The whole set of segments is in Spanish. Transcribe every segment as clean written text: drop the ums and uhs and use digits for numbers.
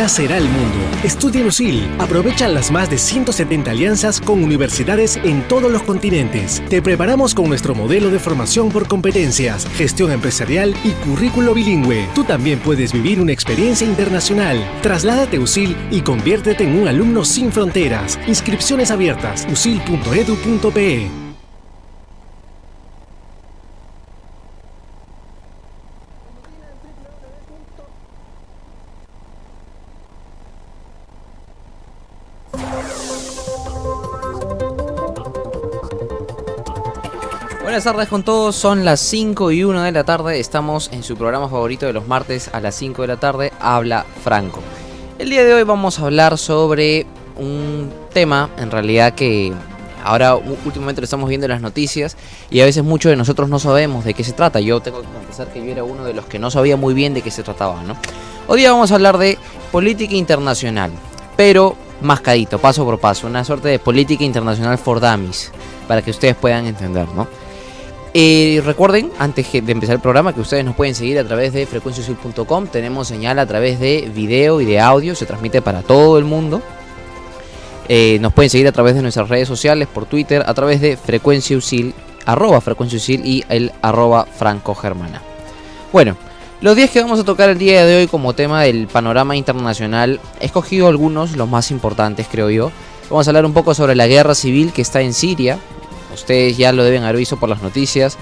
China será el mundo. Estudia en USIL. Aprovecha las más de 170 alianzas con universidades en todos los continentes. Te preparamos con nuestro modelo de formación por competencias, gestión empresarial y currículo bilingüe. Tú también puedes vivir una experiencia internacional. Trasládate a USIL y conviértete en un alumno sin fronteras. Inscripciones abiertas. usil.edu.pe. Buenas tardes con todos, son las 5:01 de la tarde, estamos en su programa favorito de los martes a las 5 de la tarde, Habla Franco. El día de hoy vamos a hablar sobre un tema, en realidad que ahora últimamente lo estamos viendo en las noticias y a veces muchos de nosotros no sabemos de qué se trata. Yo tengo que confesar que yo era uno de los que no sabía muy bien de qué se trataba, ¿no? Hoy día vamos a hablar de política internacional, pero mascadito, paso por paso, una suerte de política internacional for dummies, para que ustedes puedan entender, ¿no? Recuerden, antes de empezar el programa, que ustedes nos pueden seguir a través de frecuenciausil.com. Tenemos señal a través de video y de audio, se transmite para todo el mundo. Nos pueden seguir a través de nuestras redes sociales, por Twitter, a través de frecuenciausil, @frecuenciausil y el @francogermana. Bueno, los días que vamos a tocar el día de hoy como tema del panorama internacional, he escogido algunos, los más importantes creo yo. Vamos a hablar un poco sobre la guerra civil que está en Siria. Ustedes ya lo deben haber visto por las noticias.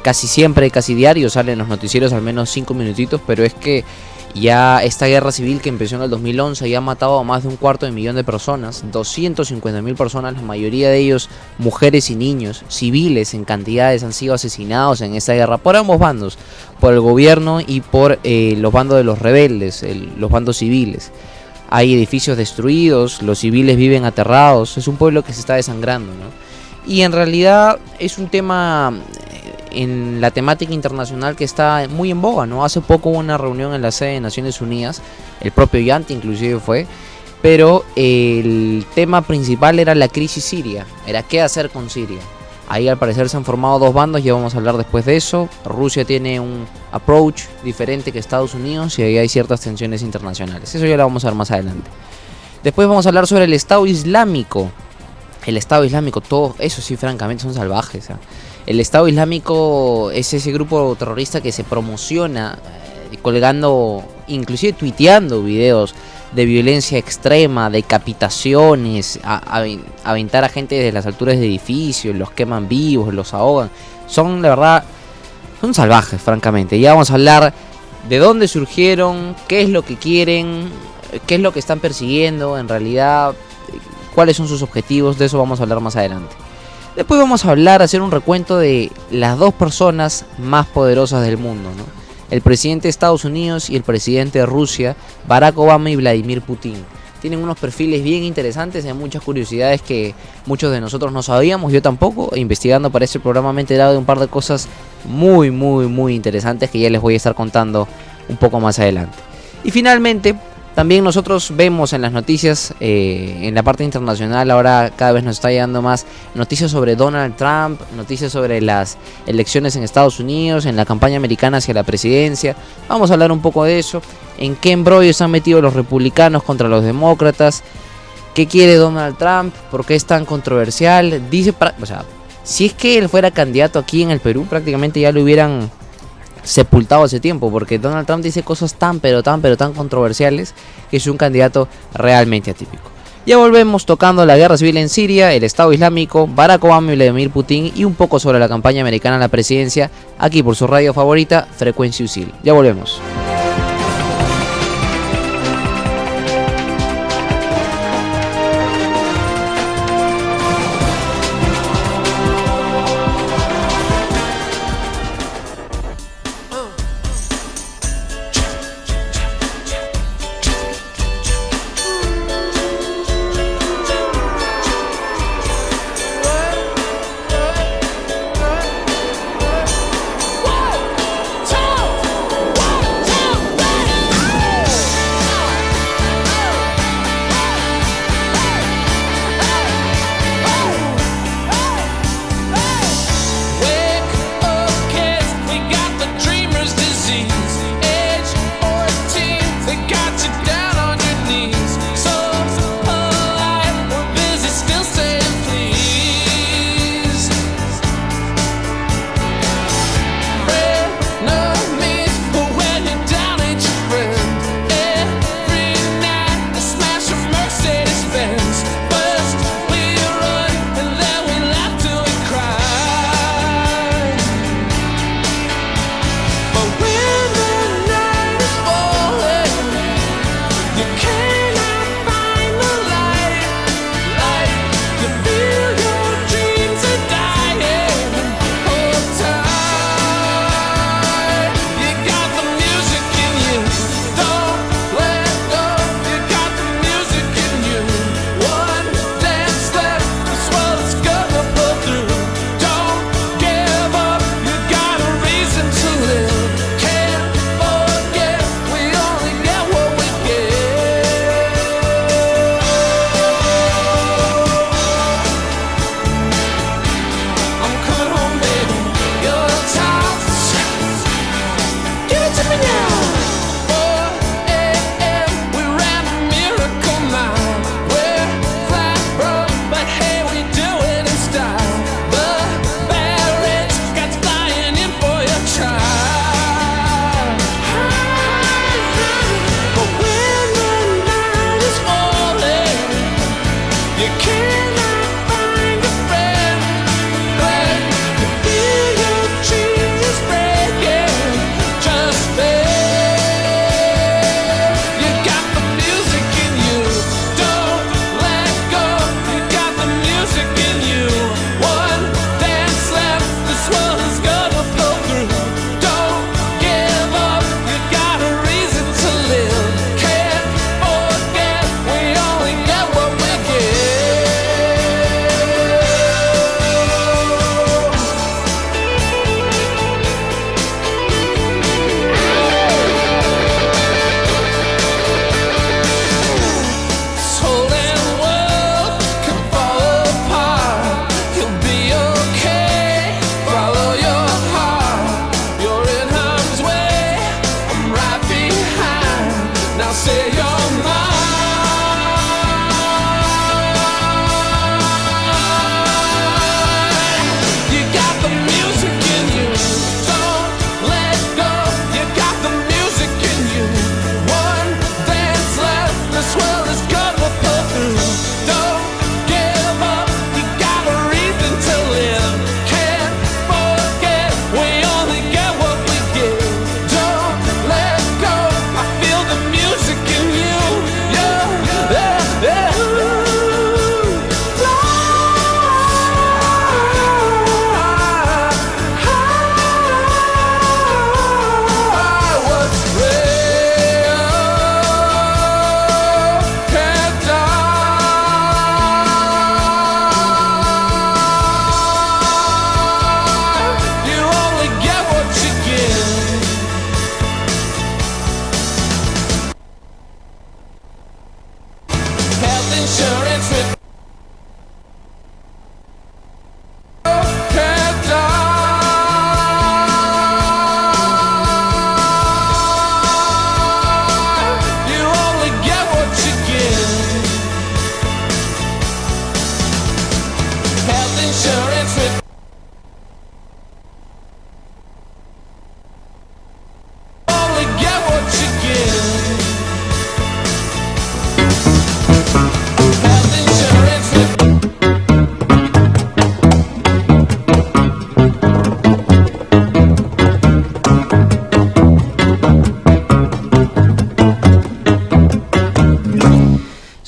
Casi siempre, casi diario salen los noticieros al menos 5 minutitos. Pero es que ya esta guerra civil que empezó en el 2011 ya ha matado a más de 250.000 personas. 250.000 personas, la mayoría de ellos mujeres y niños. Civiles en cantidades han sido asesinados en esta guerra por ambos bandos. Por el gobierno y por los bandos de los rebeldes, los bandos civiles. Hay edificios destruidos, los civiles viven aterrados. Es un pueblo que se está desangrando, ¿no? Y en realidad es un tema en la temática internacional que está muy en boga, ¿no? Hace poco hubo una reunión en la sede de Naciones Unidas, el propio Yanti inclusive fue, pero el tema principal era la crisis siria, era qué hacer con Siria. Ahí al parecer se han formado dos bandos, ya vamos a hablar después de eso. Rusia tiene un approach diferente que Estados Unidos y ahí hay ciertas tensiones internacionales. Eso ya lo vamos a ver más adelante. Después vamos a hablar sobre el Estado Islámico. El Estado Islámico, todo eso sí, francamente, son salvajes. El Estado Islámico es ese grupo terrorista que se promociona colgando, inclusive tuiteando videos de violencia extrema, decapitaciones, aventar a gente desde las alturas de edificios, los queman vivos, los ahogan. Son, la verdad, son salvajes, francamente. Ya vamos a hablar de dónde surgieron, qué es lo que quieren, qué es lo que están persiguiendo, en realidad cuáles son sus objetivos, de eso vamos a hablar más adelante. Después vamos a hacer un recuento de las dos personas más poderosas del mundo, ¿no? El presidente de Estados Unidos y el presidente de Rusia, Barack Obama y Vladimir Putin. Tienen unos perfiles bien interesantes, hay muchas curiosidades que muchos de nosotros no sabíamos, yo tampoco. Investigando para este programa me he enterado de un par de cosas muy interesantes que ya les voy a estar contando un poco más adelante. Y finalmente, también nosotros vemos en las noticias, en la parte internacional, ahora cada vez nos está llegando más noticias sobre Donald Trump, noticias sobre las elecciones en Estados Unidos, en la campaña americana hacia la presidencia. Vamos a hablar un poco de eso, en qué embrollo se han metido los republicanos contra los demócratas, qué quiere Donald Trump, por qué es tan controversial. Si es que él fuera candidato aquí en el Perú, prácticamente ya lo hubieran sepultado hace tiempo, porque Donald Trump dice cosas tan controversiales que es un candidato realmente atípico. Ya volvemos tocando la guerra civil en Siria, el Estado Islámico, Barack Obama y Vladimir Putin y un poco sobre la campaña americana a la presidencia, aquí por su radio favorita, Frecuencia USIL. Ya volvemos.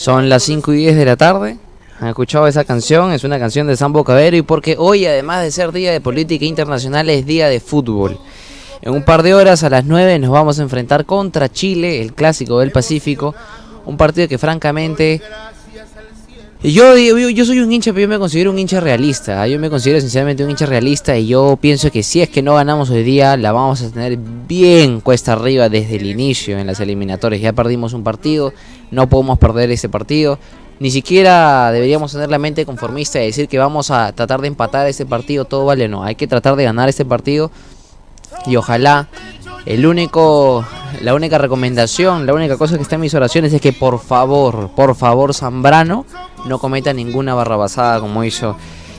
Son las 5:10 de la tarde. ¿Han escuchado esa canción? Es una canción de Sambo Cabero, y porque hoy, además de ser día de política internacional, es día de fútbol. En un par de horas, a las 9, nos vamos a enfrentar contra Chile, el clásico del Pacífico. Un partido que francamente... Yo soy un hincha, pero yo me considero un hincha realista. Yo me considero sinceramente un hincha realista, y yo pienso que si es que no ganamos hoy día, la vamos a tener bien cuesta arriba desde el inicio en las eliminatorias. Ya perdimos un partido, no podemos perder ese partido. Ni siquiera deberíamos tener la mente conformista y decir que vamos a tratar de empatar este partido, todo vale, no. Hay que tratar de ganar este partido, y ojalá, la única recomendación, la única cosa que está en mis oraciones es que por favor, Zambrano no cometa ninguna barrabasada como hizo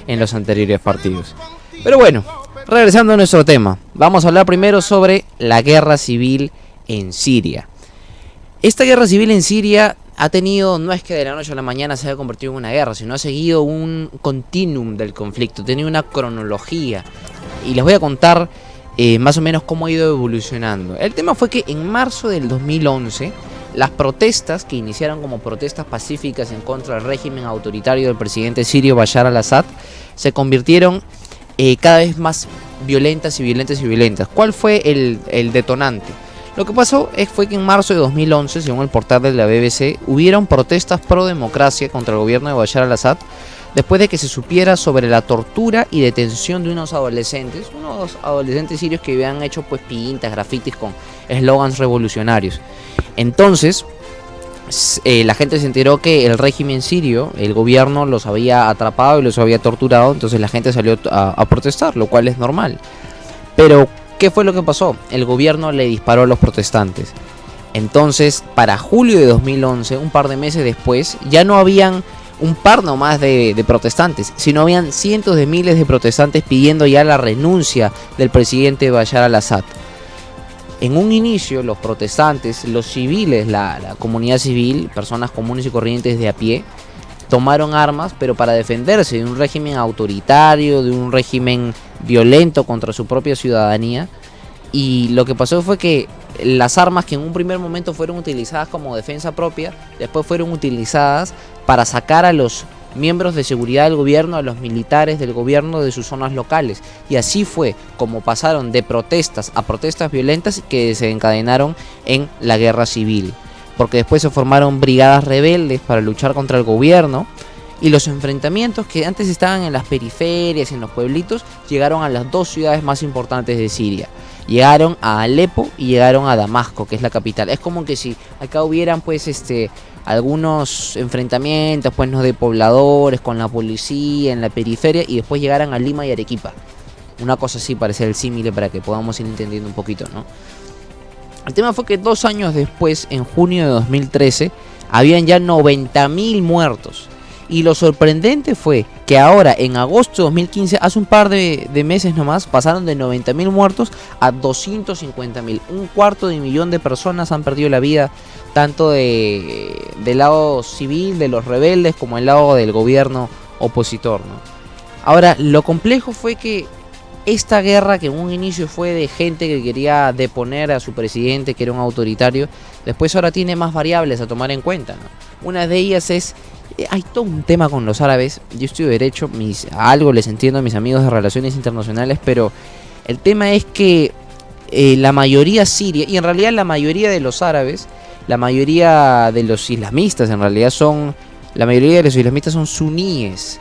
en los anteriores partidos. Pero bueno, regresando a nuestro tema, vamos a hablar primero sobre la guerra civil en Siria. Esta guerra civil en Siria ha tenido, no es que de la noche a la mañana se haya convertido en una guerra, sino ha seguido un continuum del conflicto, ha tenido una cronología, y les voy a contar más o menos cómo ha ido evolucionando. El tema fue que en marzo del 2011, las protestas, que iniciaron como protestas pacíficas en contra del régimen autoritario del presidente sirio Bashar al-Assad, se convirtieron cada vez más violentas. ¿Cuál fue el detonante? Lo que pasó fue que en marzo de 2011, según el portal de la BBC, hubieron protestas pro democracia contra el gobierno de Bashar al-Assad, después de que se supiera sobre la tortura y detención de unos adolescentes sirios que habían hecho pues pintas, grafitis con eslogans revolucionarios. Entonces, la gente se enteró que el régimen sirio, el gobierno, los había atrapado y los había torturado. Entonces la gente salió a protestar, lo cual es normal. Pero, ¿qué fue lo que pasó? El gobierno le disparó a los protestantes. Entonces, para julio de 2011, un par de meses después, ya no habían un par nomás de protestantes, sino habían cientos de miles de protestantes pidiendo ya la renuncia del presidente Bashar al-Assad. En un inicio, los protestantes, los civiles, la comunidad civil, personas comunes y corrientes de a pie, tomaron armas, pero para defenderse de un régimen autoritario, de un régimen violento contra su propia ciudadanía. Y lo que pasó fue que las armas, que en un primer momento fueron utilizadas como defensa propia, después fueron utilizadas para sacar a los miembros de seguridad del gobierno, a los militares del gobierno de sus zonas locales. Y así fue como pasaron de protestas a protestas violentas que se encadenaron en la guerra civil. Porque después se formaron brigadas rebeldes para luchar contra el gobierno, y los enfrentamientos que antes estaban en las periferias, en los pueblitos, llegaron a las dos ciudades más importantes de Siria. Llegaron a Alepo y llegaron a Damasco, que es la capital. Es como que si acá hubieran pues algunos enfrentamientos pues no de pobladores con la policía en la periferia, y después llegaran a Lima y Arequipa. Una cosa así, parece el símile para que podamos ir entendiendo un poquito, ¿no? El tema fue que 2 años después, en junio de 2013, habían ya 90.000 muertos. Y lo sorprendente fue que ahora, en agosto de 2015, hace un par de meses nomás, pasaron de 90.000 muertos a 250.000. 250.000 de personas han perdido la vida, tanto del lado civil, de los rebeldes, como del lado del gobierno opositor, ¿no? Ahora, lo complejo fue que esta guerra, que en un inicio fue de gente que quería deponer a su presidente, que era un autoritario, después ahora tiene más variables a tomar en cuenta, ¿no? Una de ellas es... Hay todo un tema con los árabes. Yo estudio derecho, algo les entiendo a mis amigos de relaciones internacionales, pero el tema es que la mayoría siria, y en realidad la mayoría de los árabes, la mayoría de los islamistas en realidad son suníes,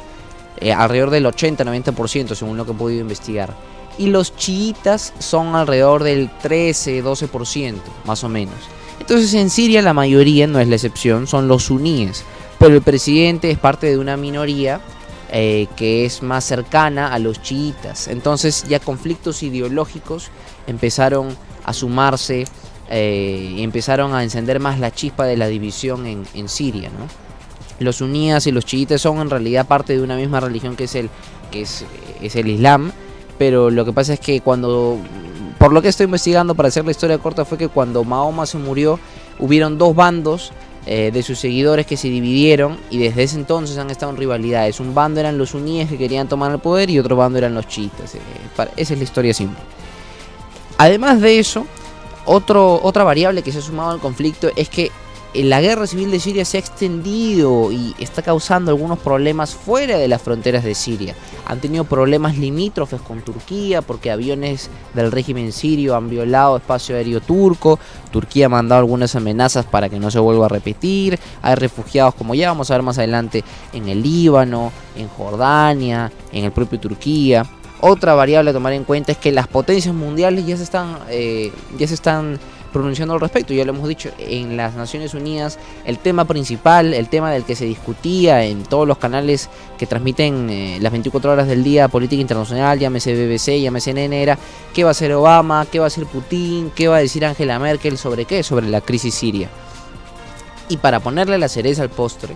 alrededor del 80-90% según lo que he podido investigar. Y los chiitas son alrededor del 13-12% más o menos. Entonces en Siria la mayoría, no es la excepción, son los suníes. Pero el presidente es parte de una minoría que es más cercana a los chiitas. Entonces ya conflictos ideológicos empezaron a sumarse y empezaron a encender más la chispa de la división en Siria, ¿no? Los suníes y los chiitas son en realidad parte de una misma religión que es el Islam. Pero lo que pasa es que por lo que estoy investigando, para hacer la historia corta, fue que cuando Mahoma se murió, hubieron dos bandos de sus seguidores que se dividieron, y desde ese entonces han estado en rivalidades. Un bando eran los suníes que querían tomar el poder, y otro bando eran los chiitas. Esa es la historia simple. Además de eso, otra variable que se ha sumado al conflicto es que la guerra civil de Siria se ha extendido y está causando algunos problemas fuera de las fronteras de Siria. Han tenido problemas limítrofes con Turquía porque aviones del régimen sirio han violado espacio aéreo turco. Turquía ha mandado algunas amenazas para que no se vuelva a repetir. Hay refugiados, como ya vamos a ver más adelante, en el Líbano, en Jordania, en el propio Turquía. Otra variable a tomar en cuenta es que las potencias mundiales ya se están pronunciando al respecto. Ya lo hemos dicho, en las Naciones Unidas el tema principal, el tema del que se discutía en todos los canales que transmiten las 24 horas del día política internacional, llámese BBC, llámese CNN, era qué va a hacer Obama, qué va a hacer Putin, qué va a decir Angela Merkel sobre qué, sobre la crisis siria. Y para ponerle la cereza al postre,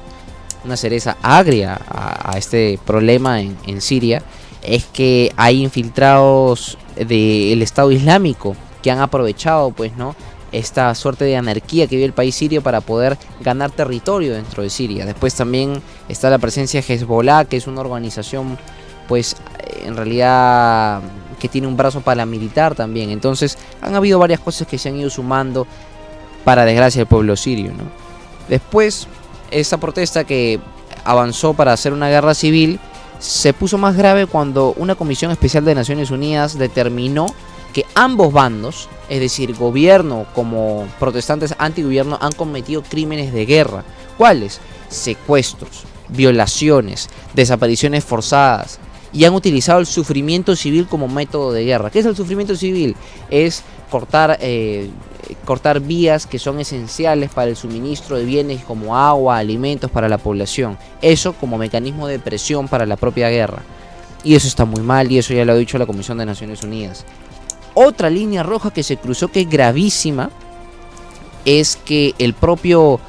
una cereza agria a este problema en Siria, es que hay infiltrados del Estado Islámico que han aprovechado, pues, ¿no?, esta suerte de anarquía que vive el país sirio para poder ganar territorio dentro de Siria. Después también está la presencia de Hezbollah, que es una organización, pues, en realidad que tiene un brazo paramilitar también. Entonces han habido varias cosas que se han ido sumando para desgracia del pueblo sirio, ¿no? Después, esta protesta que avanzó para hacer una guerra civil se puso más grave cuando una comisión especial de Naciones Unidas determinó que ambos bandos, es decir, gobierno como protestantes antigobierno, han cometido crímenes de guerra. ¿Cuáles? Secuestros, violaciones, desapariciones forzadas, y han utilizado el sufrimiento civil como método de guerra. ¿Qué es el sufrimiento civil? Es cortar vías que son esenciales para el suministro de bienes como agua, alimentos para la población. Eso como mecanismo de presión para la propia guerra. Y eso está muy mal, y eso ya lo ha dicho la Comisión de Naciones Unidas. Otra línea roja que se cruzó, que es gravísima, es que el propio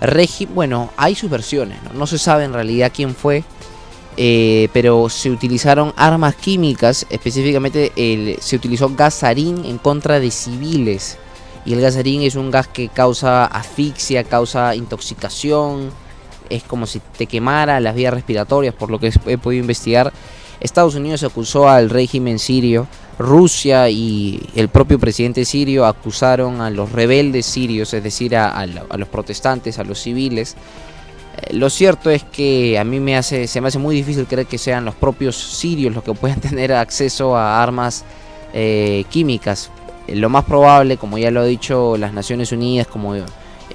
régimen, bueno, hay sus versiones, no se sabe en realidad quién fue, pero se utilizaron armas químicas, específicamente se utilizó gas sarín en contra de civiles. Y el gas sarín es un gas que causa asfixia, causa intoxicación, es como si te quemara las vías respiratorias, por lo que he podido investigar. Estados Unidos acusó al régimen sirio, Rusia y el propio presidente sirio acusaron a los rebeldes sirios, es decir, a los protestantes, a los civiles. Lo cierto es que a mí se me hace muy difícil creer que sean los propios sirios los que puedan tener acceso a armas químicas. Lo más probable, como ya lo ha dicho las Naciones Unidas, como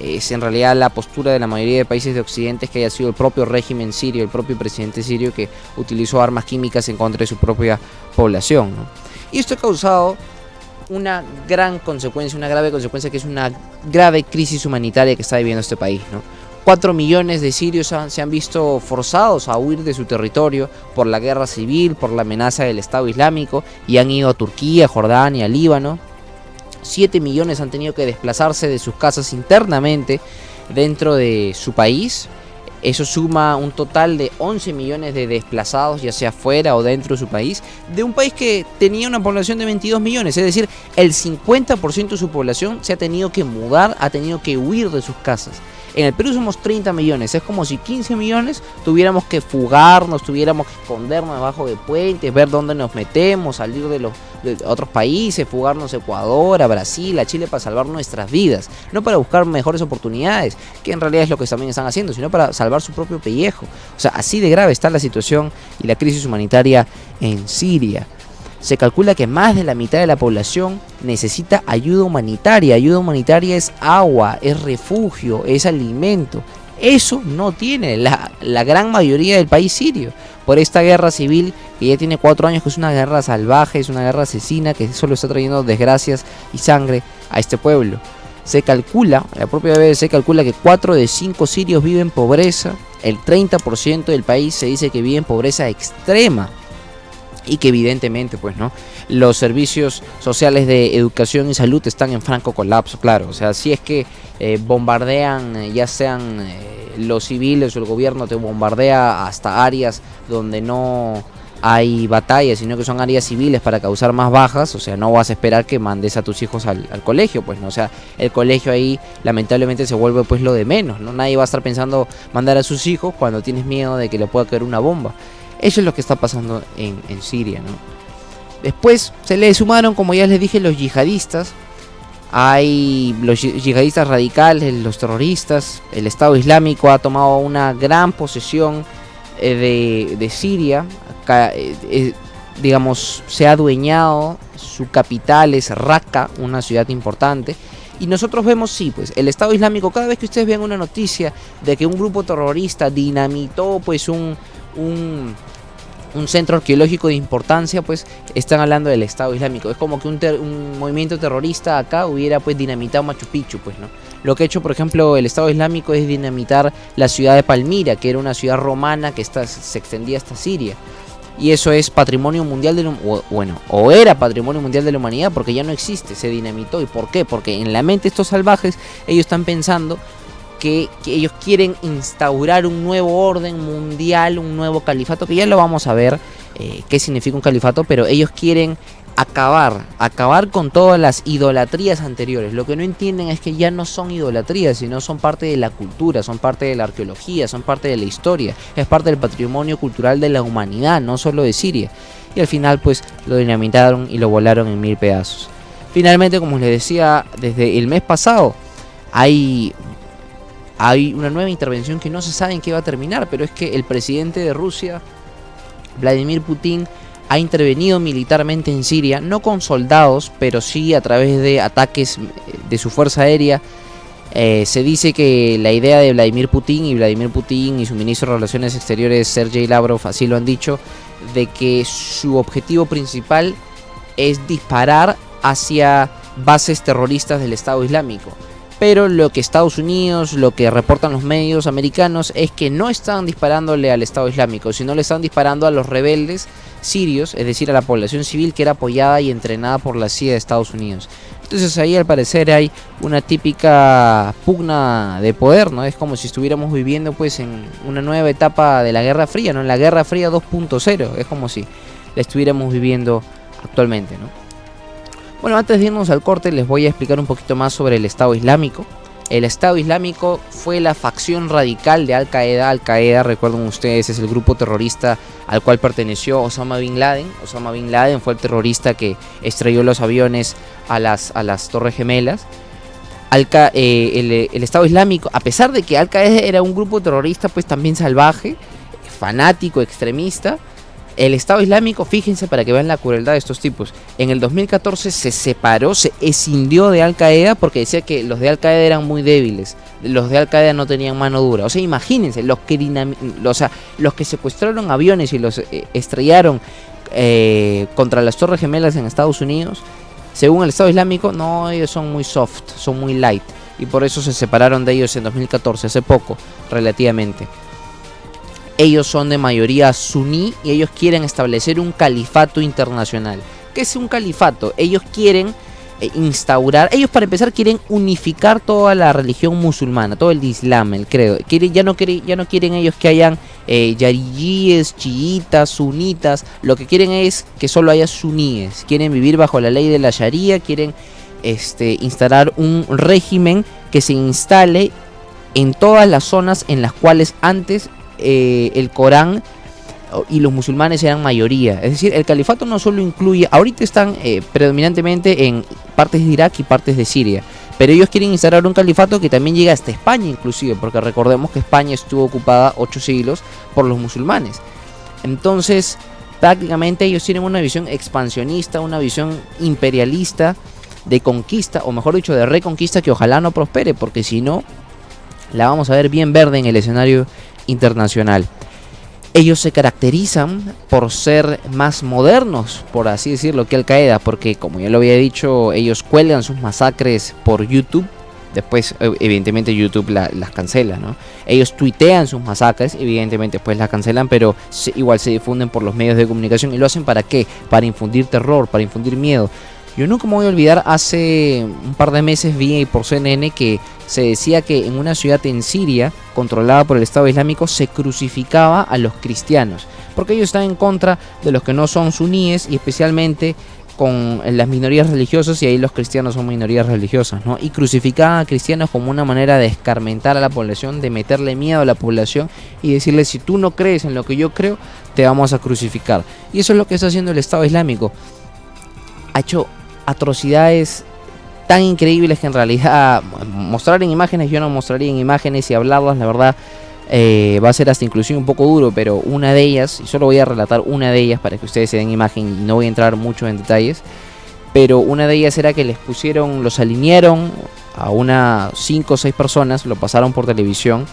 es en realidad la postura de la mayoría de países de Occidente, es que haya sido el propio régimen sirio, el propio presidente sirio, que utilizó armas químicas en contra de su propia población, ¿no? Y esto ha causado una grave consecuencia, que es una grave crisis humanitaria que está viviendo este país, ¿no? 4 millones de sirios se han visto forzados a huir de su territorio por la guerra civil, por la amenaza del Estado Islámico, y han ido a Turquía, Jordania, Líbano. 7 millones han tenido que desplazarse de sus casas internamente dentro de su país. Eso suma un total de 11 millones de desplazados, ya sea fuera o dentro de su país, de un país que tenía una población de 22 millones. Es decir, el 50% de su población se ha tenido que mudar, ha tenido que huir de sus casas. En el Perú somos 30 millones, es como si 15 millones tuviéramos que fugarnos, tuviéramos que escondernos debajo de puentes, ver dónde nos metemos, salir de otros países, fugarnos a Ecuador, a Brasil, a Chile para salvar nuestras vidas. No para buscar mejores oportunidades, que en realidad es lo que también están haciendo, sino para salvar su propio pellejo. O sea, así de grave está la situación y la crisis humanitaria en Siria. Se calcula que más de la mitad de la población necesita ayuda humanitaria. Ayuda humanitaria es agua, es refugio, es alimento. Eso no tiene la gran mayoría del país sirio. Por esta guerra civil que ya tiene 4 años, que es una guerra salvaje, es una guerra asesina, que solo está trayendo desgracias y sangre a este pueblo. Se calcula, la propia BBC calcula que 4 de 5 sirios viven en pobreza. El 30% del país se dice que vive en pobreza extrema. Y que evidentemente, pues, ¿no?, los servicios sociales de educación y salud están en franco colapso, claro. O sea, si es que bombardean, ya sean los civiles o el gobierno te bombardea hasta áreas donde no hay batallas, sino que son áreas civiles para causar más bajas, o sea, no vas a esperar que mandes a tus hijos al colegio, pues, ¿no? O sea, el colegio ahí lamentablemente se vuelve, pues, lo de menos, ¿no? Nadie va a estar pensando mandar a sus hijos cuando tienes miedo de que le pueda caer una bomba. Eso es lo que está pasando en Siria, ¿no? Después se le sumaron, como ya les dije, los yihadistas hay los yihadistas radicales, los terroristas. El Estado Islámico ha tomado una gran posesión de Siria. Digamos, se ha adueñado, su capital es Raqqa, una ciudad importante. Y nosotros vemos, sí, pues el Estado Islámico, cada vez que ustedes vean una noticia de que un grupo terrorista dinamitó pues un centro arqueológico de importancia, pues están hablando del Estado Islámico. Es como que un movimiento terrorista acá hubiera pues dinamitado Machu Picchu, pues, ¿no? Lo que ha hecho, por ejemplo, el Estado Islámico es dinamitar la ciudad de Palmira, que era una ciudad romana que se extendía hasta Siria. Y eso es patrimonio mundial o era patrimonio mundial de la humanidad, porque ya no existe, se dinamitó. ¿Y por qué? Porque en la mente de estos salvajes, ellos están pensando que ellos quieren instaurar un nuevo orden mundial, un nuevo califato, que ya lo vamos a ver qué significa un califato, pero ellos quieren acabar con todas las idolatrías anteriores. Lo que no entienden es que ya no son idolatrías, sino son parte de la cultura, son parte de la arqueología, son parte de la historia, es parte del patrimonio cultural de la humanidad, no solo de Siria. Y al final pues lo dinamitaron y lo volaron en 1000 pedazos. Finalmente, como les decía, desde el mes pasado hay una nueva intervención que no se sabe en qué va a terminar, pero es que el presidente de Rusia, Vladimir Putin, ha intervenido militarmente en Siria, no con soldados, pero sí a través de ataques de su fuerza aérea. Se dice que la idea de Vladimir Putin y su ministro de Relaciones Exteriores, Sergei Lavrov, así lo han dicho, de que su objetivo principal es disparar hacia bases terroristas del Estado Islámico. Pero lo que Estados Unidos, lo que reportan los medios americanos, es que no están disparándole al Estado Islámico, sino le están disparando a los rebeldes sirios, es decir, a la población civil que era apoyada y entrenada por la CIA de Estados Unidos. Entonces ahí al parecer hay una típica pugna de poder, ¿no? Es como si estuviéramos viviendo pues en una nueva etapa de la Guerra Fría, ¿no? En la Guerra Fría 2.0, es como si la estuviéramos viviendo actualmente, ¿no? Bueno, antes de irnos al corte les voy a explicar un poquito más sobre el Estado Islámico. El Estado Islámico fue la facción radical de Al-Qaeda. Al-Qaeda, recuerden ustedes, es el grupo terrorista al cual perteneció Osama Bin Laden. Osama Bin Laden fue el terrorista que estrelló los aviones a las Torres Gemelas. El Estado Islámico, a pesar de que Al-Qaeda era un grupo terrorista pues también salvaje, fanático, extremista, el Estado Islámico, fíjense para que vean la crueldad de estos tipos, en el 2014 se separó, se escindió de Al-Qaeda porque decía que los de Al-Qaeda eran muy débiles, los de Al-Qaeda no tenían mano dura. O sea, imagínense, los que secuestraron aviones y los estrellaron contra las Torres Gemelas en Estados Unidos, según el Estado Islámico, no, ellos son muy soft, son muy light, y por eso se separaron de ellos en 2014, hace poco, relativamente. Ellos son de mayoría suní y ellos quieren establecer un califato internacional. ¿Qué es un califato? Ellos quieren instaurar, ellos para empezar quieren unificar toda la religión musulmana, todo el islam, el credo. Ya no quieren ellos que hayan yariyíes, chiitas, sunitas. Lo que quieren es que solo haya suníes. Quieren vivir bajo la ley de la sharia, quieren instalar un régimen que se instale en todas las zonas en las cuales antes el Corán y los musulmanes eran mayoría. Es decir, el califato no solo incluye, ahorita están predominantemente en partes de Irak y partes de Siria, pero ellos quieren instalar un califato que también llega hasta España inclusive, porque recordemos que España estuvo ocupada 8 siglos por los musulmanes. Entonces prácticamente ellos tienen una visión expansionista, una visión imperialista de conquista, o mejor dicho de reconquista, que ojalá no prospere, porque si no la vamos a ver bien verde en el escenario internacional. Ellos se caracterizan por ser más modernos, por así decirlo, que Al-Qaeda, porque como ya lo había dicho, ellos cuelgan sus masacres por YouTube. Después evidentemente YouTube las cancela, ¿no? Ellos tuitean sus masacres, evidentemente pues las cancelan, pero igual se difunden por los medios de comunicación. ¿Y lo hacen para qué? Para infundir terror, para infundir miedo. Yo nunca me voy a olvidar, hace un par de meses vi por CNN que se decía que en una ciudad en Siria, controlada por el Estado Islámico, se crucificaba a los cristianos, porque ellos están en contra de los que no son suníes, y especialmente con las minorías religiosas, y ahí los cristianos son minorías religiosas, ¿no? Y crucificaban a cristianos como una manera de escarmentar a la población, de meterle miedo a la población y decirle: si tú no crees en lo que yo creo, te vamos a crucificar. Y eso es lo que está haciendo el Estado Islámico. Ha hecho atrocidades tan increíbles que en realidad mostrar en imágenes, yo no mostraría en imágenes, y hablarlas, la verdad, va a ser hasta inclusive un poco duro, pero una de ellas, y solo voy a relatar una de ellas para que ustedes se den imagen y no voy a entrar mucho en detalles, pero una de ellas era que les pusieron, los alinearon a unas 5 o 6 personas, lo pasaron por televisión,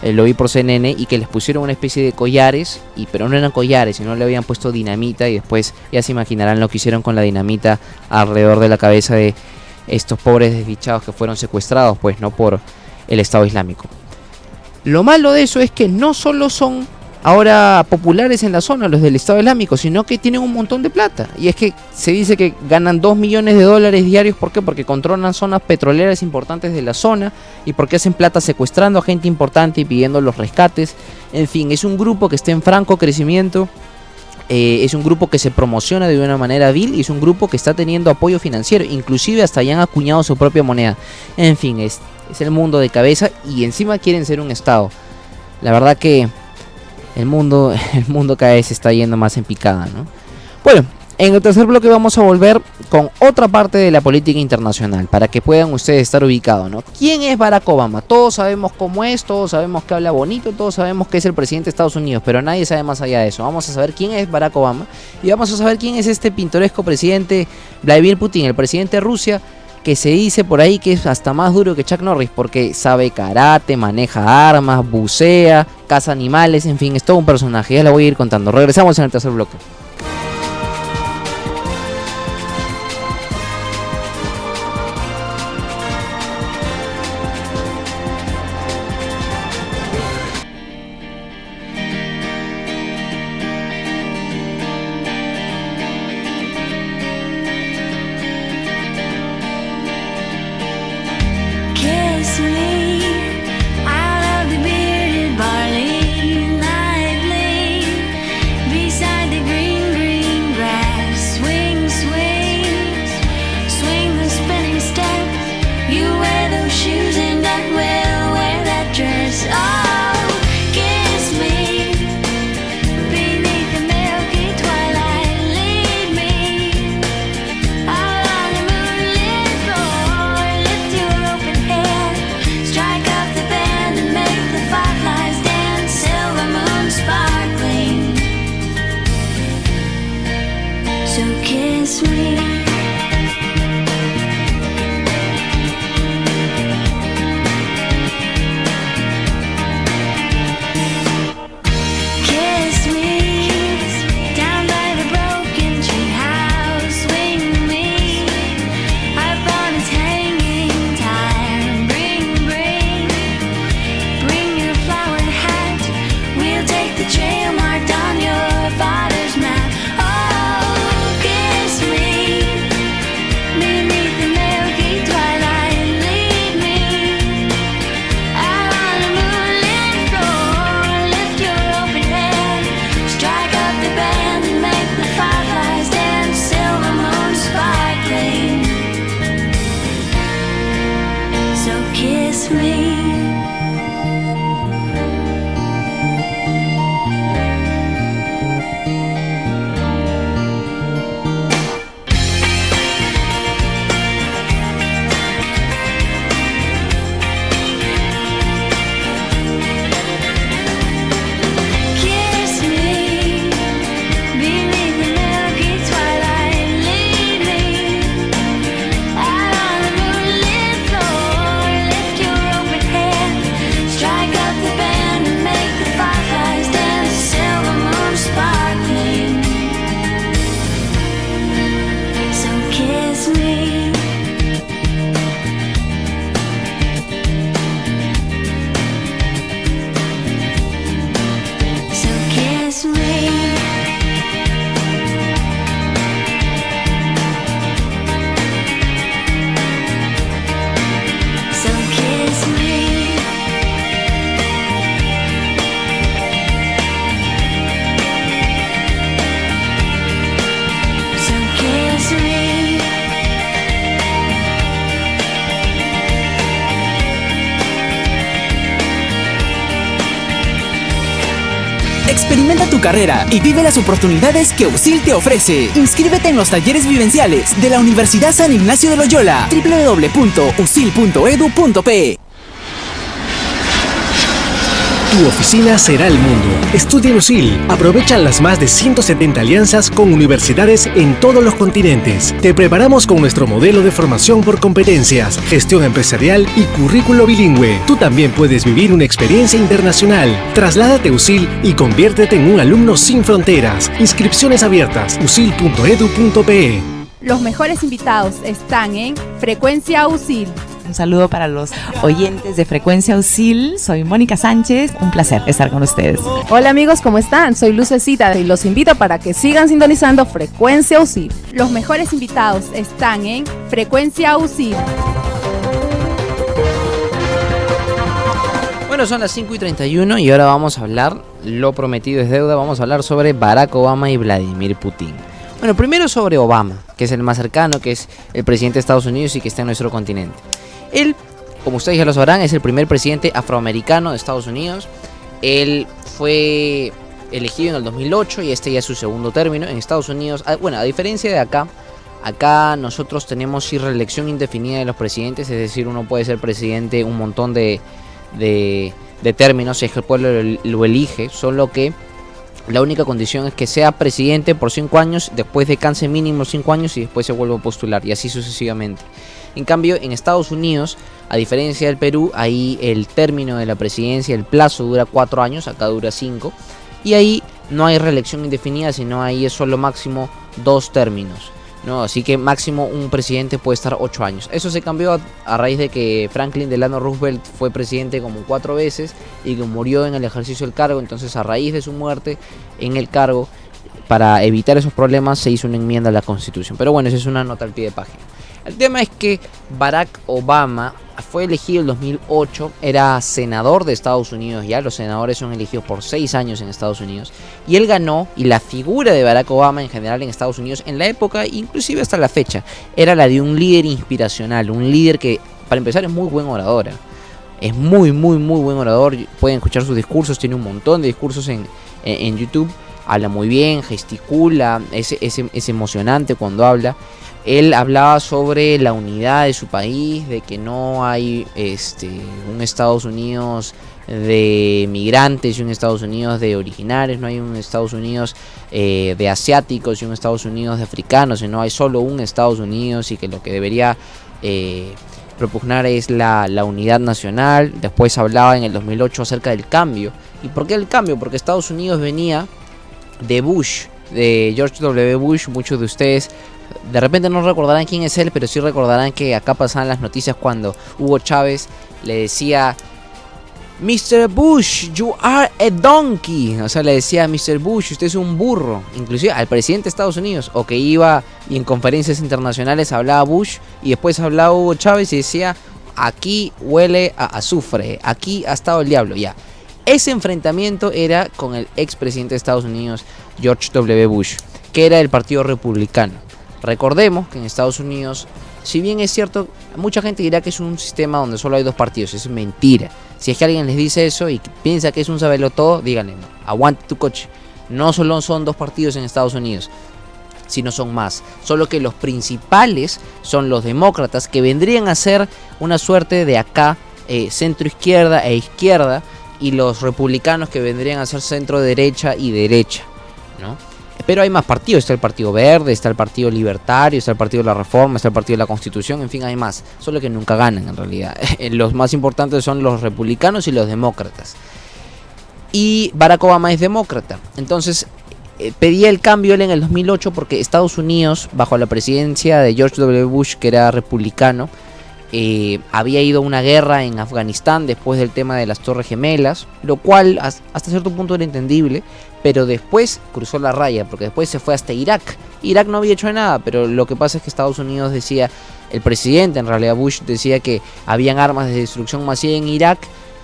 lo vi por CNN, y que les pusieron una especie de collares, pero no eran collares, sino le habían puesto dinamita, y después ya se imaginarán lo que hicieron con la dinamita alrededor de la cabeza de estos pobres desdichados que fueron secuestrados, pues, no, por el Estado Islámico. Lo malo de eso es que no solo son ahora populares en la zona los del Estado Islámico, sino que tienen un montón de plata. Y es que se dice que ganan $2 millones diarios. ¿Por qué? Porque controlan zonas petroleras importantes de la zona, y porque hacen plata secuestrando a gente importante y pidiendo los rescates. En fin, es un grupo que está en franco crecimiento. Es un grupo que se promociona de una manera vil, y es un grupo que está teniendo apoyo financiero. Inclusive hasta ya han acuñado su propia moneda. En fin, es el mundo de cabeza, y encima quieren ser un Estado. La verdad que el mundo cada vez se está yendo más en picada, ¿no? Bueno, en el tercer bloque vamos a volver con otra parte de la política internacional, para que puedan ustedes estar ubicados, ¿no? ¿Quién es Barack Obama? Todos sabemos cómo es, todos sabemos que habla bonito, todos sabemos que es el presidente de Estados Unidos, pero nadie sabe más allá de eso. Vamos a saber quién es Barack Obama, y vamos a saber quién es este pintoresco presidente Vladimir Putin, el presidente de Rusia, que se dice por ahí que es hasta más duro que Chuck Norris, porque sabe karate, maneja armas, bucea, caza animales, en fin, es todo un personaje. Ya le voy a ir contando. Regresamos en el tercer bloque. Beside the green Experimenta tu carrera y vive las oportunidades que USIL te ofrece. Inscríbete en los talleres vivenciales de la Universidad San Ignacio de Loyola. www.usil.edu.pe. Tu oficina será el mundo. Estudia en USIL. Aprovecha las más de 170 alianzas con universidades en todos los continentes. Te preparamos con nuestro modelo de formación por competencias, gestión empresarial y currículo bilingüe. Tú también puedes vivir una experiencia internacional. Trasládate a USIL y conviértete en un alumno sin fronteras. Inscripciones abiertas. usil.edu.pe. Los mejores invitados están en Frecuencia USIL. Un saludo para los oyentes de Frecuencia USIL. Soy Mónica Sánchez. Un placer estar con ustedes. Hola amigos, ¿cómo están? Soy Lucecita y los invito para que sigan sintonizando Frecuencia USIL. Los mejores invitados están en Frecuencia USIL. Bueno, son las 5:31 y ahora vamos a hablar, lo prometido es deuda, vamos a hablar sobre Barack Obama y Vladimir Putin. Bueno, primero sobre Obama, que es el más cercano, que es el presidente de Estados Unidos y que está en nuestro continente. Él, como ustedes ya lo sabrán, es el primer presidente afroamericano de Estados Unidos. Él fue elegido en el 2008 y este ya es su segundo término en Estados Unidos. Bueno, a diferencia de acá nosotros tenemos sí reelección indefinida de los presidentes, es decir, uno puede ser presidente un montón de términos si es que el pueblo lo elige, solo que la única condición es que sea presidente por 5 años, después descanse mínimo 5 años y después se vuelve a postular y así sucesivamente. En cambio, en Estados Unidos, a diferencia del Perú, ahí el término de la presidencia, el plazo dura 4 años, acá dura 5. Y ahí no hay reelección indefinida, sino ahí es solo máximo 2 términos, ¿no? Así que máximo un presidente puede estar 8 años. Eso se cambió a raíz de que Franklin Delano Roosevelt fue presidente como 4 veces y que murió en el ejercicio del cargo. Entonces, a raíz de su muerte en el cargo, para evitar esos problemas, se hizo una enmienda a la Constitución. Pero bueno, esa es una nota al pie de página. El tema es que Barack Obama fue elegido en 2008, era senador de Estados Unidos ya, los senadores son elegidos por 6 años en Estados Unidos, y él ganó, y la figura de Barack Obama en general en Estados Unidos, en la época, inclusive hasta la fecha, era la de un líder inspiracional, un líder que, para empezar, es muy buen orador, es muy buen orador, pueden escuchar sus discursos, tiene un montón de discursos en YouTube, habla muy bien, gesticula, es emocionante cuando habla. Él hablaba sobre la unidad de su país, de que no hay un Estados Unidos de migrantes y un Estados Unidos de originarios, no hay un Estados Unidos de asiáticos y un Estados Unidos de africanos, sino hay solo un Estados Unidos y que lo que debería propugnar es la unidad nacional. Después hablaba en el 2008 acerca del cambio. ¿Y por qué el cambio? Porque Estados Unidos venía de Bush, de George W. Bush. Muchos de ustedes de repente no recordarán quién es él, pero sí recordarán que acá pasaban las noticias cuando Hugo Chávez le decía Mr. Bush, you are a donkey. O sea, le decía Mr. Bush, usted es un burro. Inclusive al presidente de Estados Unidos. O que iba y en conferencias internacionales hablaba Bush y después hablaba Hugo Chávez y decía aquí huele a azufre, aquí ha estado el diablo. Ya, ese enfrentamiento era con el expresidente de Estados Unidos, George W. Bush, que era del Partido Republicano. Recordemos que en Estados Unidos, si bien es cierto, mucha gente dirá que es un sistema donde solo hay 2 partidos. Es mentira. Si es que alguien les dice eso y piensa que es un sabelotodo, díganle, aguante tu coche. No solo son 2 partidos en Estados Unidos, sino son más. Solo que los principales son los demócratas, que vendrían a ser una suerte de acá, centro izquierda e izquierda, y los republicanos, que vendrían a ser centro derecha y derecha, ¿no? Pero hay más partidos, está el Partido Verde, está el Partido Libertario, está el Partido de la Reforma, está el Partido de la Constitución, en fin, hay más, solo que nunca ganan en realidad. Los más importantes son los republicanos y los demócratas. Y Barack Obama es demócrata, entonces pedía el cambio él en el 2008 porque Estados Unidos, bajo la presidencia de George W. Bush, que era republicano, había ido a una guerra en Afganistán después del tema de las Torres Gemelas, lo cual hasta cierto punto era entendible, pero después cruzó la raya, porque después se fue hasta Irak. Irak no había hecho nada, pero lo que pasa es que Estados Unidos decía, el presidente en realidad Bush decía que habían armas de destrucción masiva en Irak,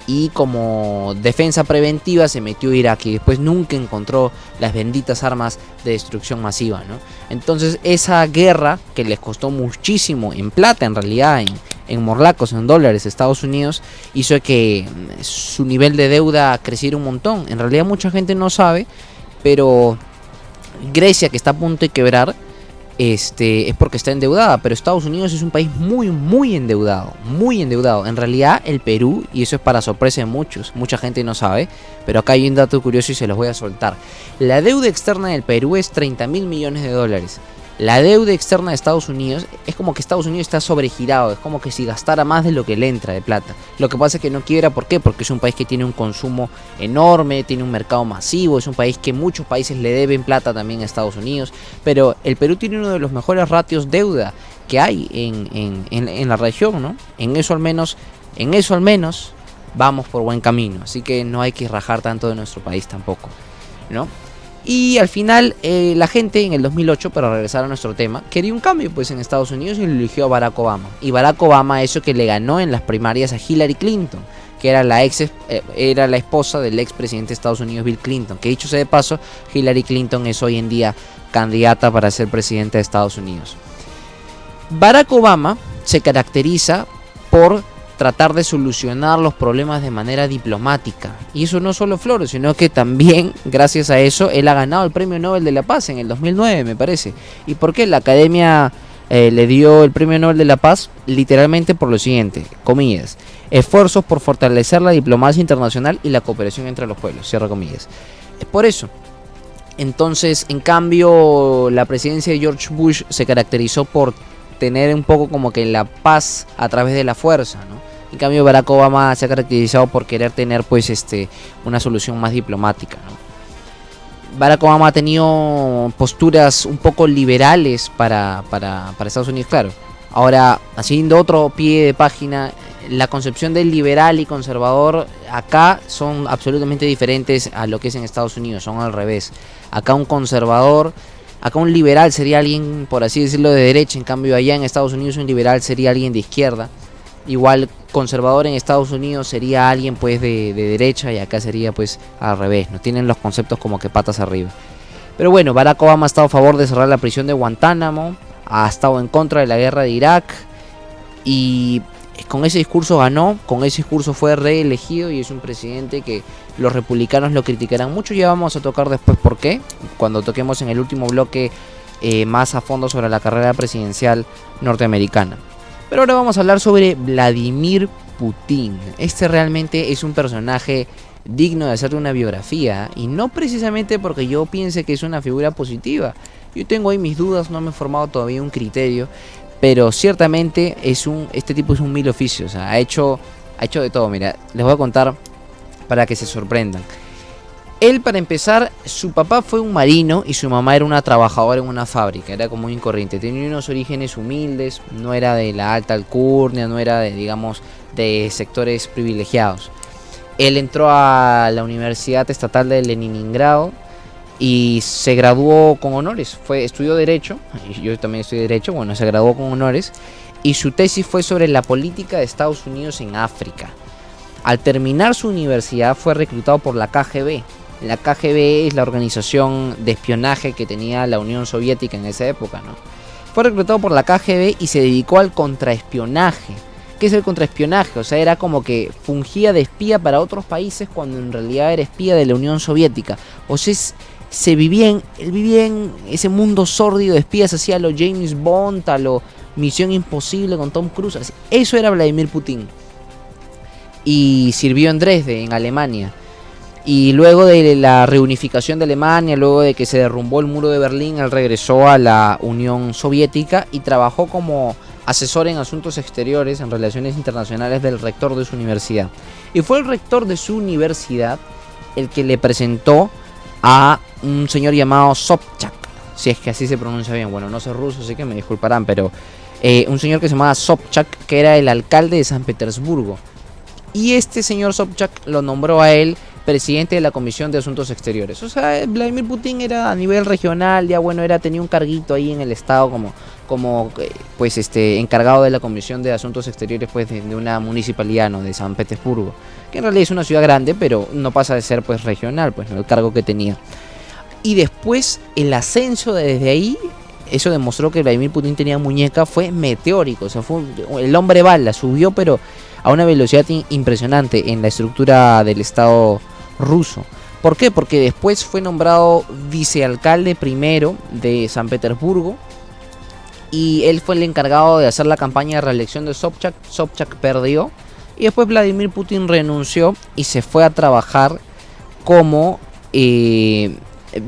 y como defensa preventiva se metió a Irak y después nunca encontró las benditas armas de destrucción masiva, ¿no? Entonces esa guerra, que les costó muchísimo en plata en realidad, en morlacos, en dólares, Estados Unidos, hizo que su nivel de deuda creciera un montón. En realidad mucha gente no sabe, pero Grecia, que está a punto de quebrar, es porque está endeudada, pero Estados Unidos es un país muy endeudado, muy endeudado. En realidad el Perú, y eso es para sorpresa de muchos, mucha gente no sabe, pero acá hay un dato curioso y se los voy a soltar. La deuda externa del Perú es 30.000 millones de dólares. La deuda externa de Estados Unidos es como que Estados Unidos está sobregirado, es como que si gastara más de lo que le entra de plata. Lo que pasa es que no quiebra, ¿por qué? Porque es un país que tiene un consumo enorme, tiene un mercado masivo, es un país que muchos países le deben plata también a Estados Unidos, pero el Perú tiene uno de los mejores ratios deuda que hay en la región, ¿no? En eso al menos vamos por buen camino, así que no hay que rajar tanto de nuestro país tampoco, ¿no? Y al final la gente en el 2008, para regresar a nuestro tema, quería un cambio pues en Estados Unidos y lo eligió a Barack Obama. Y Barack Obama, eso que le ganó en las primarias a Hillary Clinton, que era la esposa del expresidente de Estados Unidos, Bill Clinton. Que dicho sea de paso, Hillary Clinton es hoy en día candidata para ser presidente de Estados Unidos. Barack Obama se caracteriza por tratar de solucionar los problemas de manera diplomática. Y eso no solo flores, sino que también, gracias a eso, él ha ganado el Premio Nobel de la Paz en el 2009, me parece. ¿Y por qué? La Academia le dio el Premio Nobel de la Paz literalmente por lo siguiente, comillas: esfuerzos por fortalecer la diplomacia internacional y la cooperación entre los pueblos, cierra comillas. Es por eso. Entonces, en cambio, la presidencia de George Bush se caracterizó por tener un poco como que la paz a través de la fuerza, ¿no? En cambio, Barack Obama se ha caracterizado por querer tener pues una solución más diplomática, ¿no? Barack Obama ha tenido posturas un poco liberales para Estados Unidos, claro. Ahora, haciendo otro pie de página, la concepción del liberal y conservador acá son absolutamente diferentes a lo que es en Estados Unidos, son al revés. Acá un conservador, acá un liberal sería alguien, por así decirlo, de derecha. En cambio, allá en Estados Unidos un liberal sería alguien de izquierda. Igual conservador en Estados Unidos sería alguien pues de derecha, y acá sería pues al revés, no tienen los conceptos como que patas arriba. Pero bueno, Barack Obama ha estado a favor de cerrar la prisión de Guantánamo, ha estado en contra de la guerra de Irak, y con ese discurso ganó, con ese discurso fue reelegido, y es un presidente que los republicanos lo criticarán mucho. Ya vamos a tocar después por qué, cuando toquemos en el último bloque más a fondo sobre la carrera presidencial norteamericana. Pero ahora vamos a hablar sobre Vladimir Putin. Este realmente es un personaje digno de hacerle una biografía, y no precisamente porque yo piense que es una figura positiva. Yo tengo ahí mis dudas, no me he formado todavía un criterio, pero ciertamente este tipo es un mil oficios. O sea, ha hecho de todo. Mira, les voy a contar para que se sorprendan. Él, para empezar, su papá fue un marino y su mamá era una trabajadora en una fábrica, era como muy corriente. Tenía unos orígenes humildes, no era de la alta alcurnia, no era de sectores privilegiados. Él entró a la Universidad Estatal de Leningrado y se graduó con honores. Estudió Derecho, y yo también estudié Derecho, bueno, se graduó con honores, y su tesis fue sobre la política de Estados Unidos en África. Al terminar su universidad fue reclutado por la KGB. La KGB es la organización de espionaje que tenía la Unión Soviética en esa época, ¿no? Fue reclutado por la KGB y se dedicó al contraespionaje. ¿Qué es el contraespionaje? O sea, era como que fungía de espía para otros países cuando en realidad era espía de la Unión Soviética. O sea, él vivía en ese mundo sórdido de espías, hacía lo James Bond, a lo Misión Imposible con Tom Cruise. Así. Eso era Vladimir Putin. Y sirvió en Dresde, en Alemania. Y luego de la reunificación de Alemania, luego de que se derrumbó el muro de Berlín, él regresó a la Unión Soviética y trabajó como asesor en asuntos exteriores, en relaciones internacionales, del rector de su universidad. Y fue el rector de su universidad el que le presentó a un señor llamado Sobchak, si es que así se pronuncia bien. Bueno, no sé ruso, así que me disculparán, pero un señor que se llamaba Sobchak, que era el alcalde de San Petersburgo. Y este señor Sobchak lo nombró a él presidente de la Comisión de Asuntos Exteriores. O sea, Vladimir Putin era a nivel regional, ya bueno, tenía un carguito ahí en el estado como encargado de la Comisión de Asuntos Exteriores pues de una municipalidad, ¿no?, de San Petersburgo, que en realidad es una ciudad grande, pero no pasa de ser pues regional, pues, ¿no?, el cargo que tenía. Y después el ascenso desde ahí eso demostró que Vladimir Putin tenía muñeca, fue meteórico. O sea, fue el hombre bala, subió pero a una velocidad impresionante en la estructura del Estado ruso. ¿Por qué? Porque después fue nombrado vicealcalde primero de San Petersburgo y él fue el encargado de hacer la campaña de reelección de Sobchak. Sobchak perdió y después Vladimir Putin renunció y se fue a trabajar como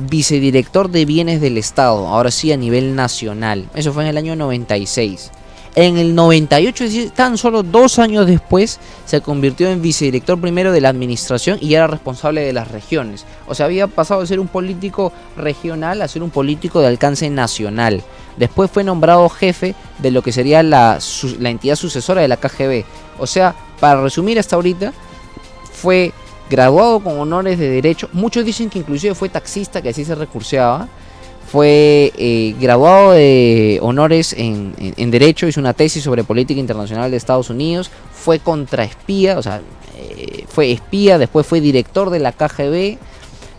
vicedirector de bienes del Estado, ahora sí a nivel nacional. Eso fue en el año 96. En el 98, es decir, tan solo 2 años después, se convirtió en vicedirector primero de la administración y era responsable de las regiones. O sea, había pasado de ser un político regional a ser un político de alcance nacional. Después fue nombrado jefe de lo que sería la entidad sucesora de la KGB. O sea, para resumir hasta ahorita, fue graduado con honores de Derecho. Muchos dicen que inclusive fue taxista, que así se recurseaba. Fue graduado de honores en Derecho, hizo una tesis sobre política internacional de Estados Unidos, fue contraespía, o sea, fue espía, después fue director de la KGB,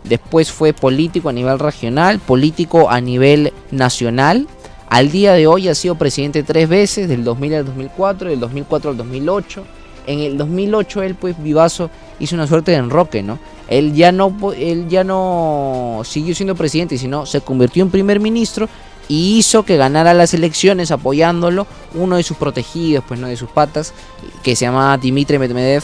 después fue político a nivel regional, político a nivel nacional. Al día de hoy ha sido presidente 3 veces, del 2000 al 2004, del 2004 al 2008. En el 2008 él, pues, vivazo, hizo una suerte de enroque, ¿no? Él ya no siguió siendo presidente, sino se convirtió en primer ministro y hizo que ganara las elecciones apoyándolo uno de sus protegidos, pues no de sus patas, que se llamaba Dmitry Medvedev,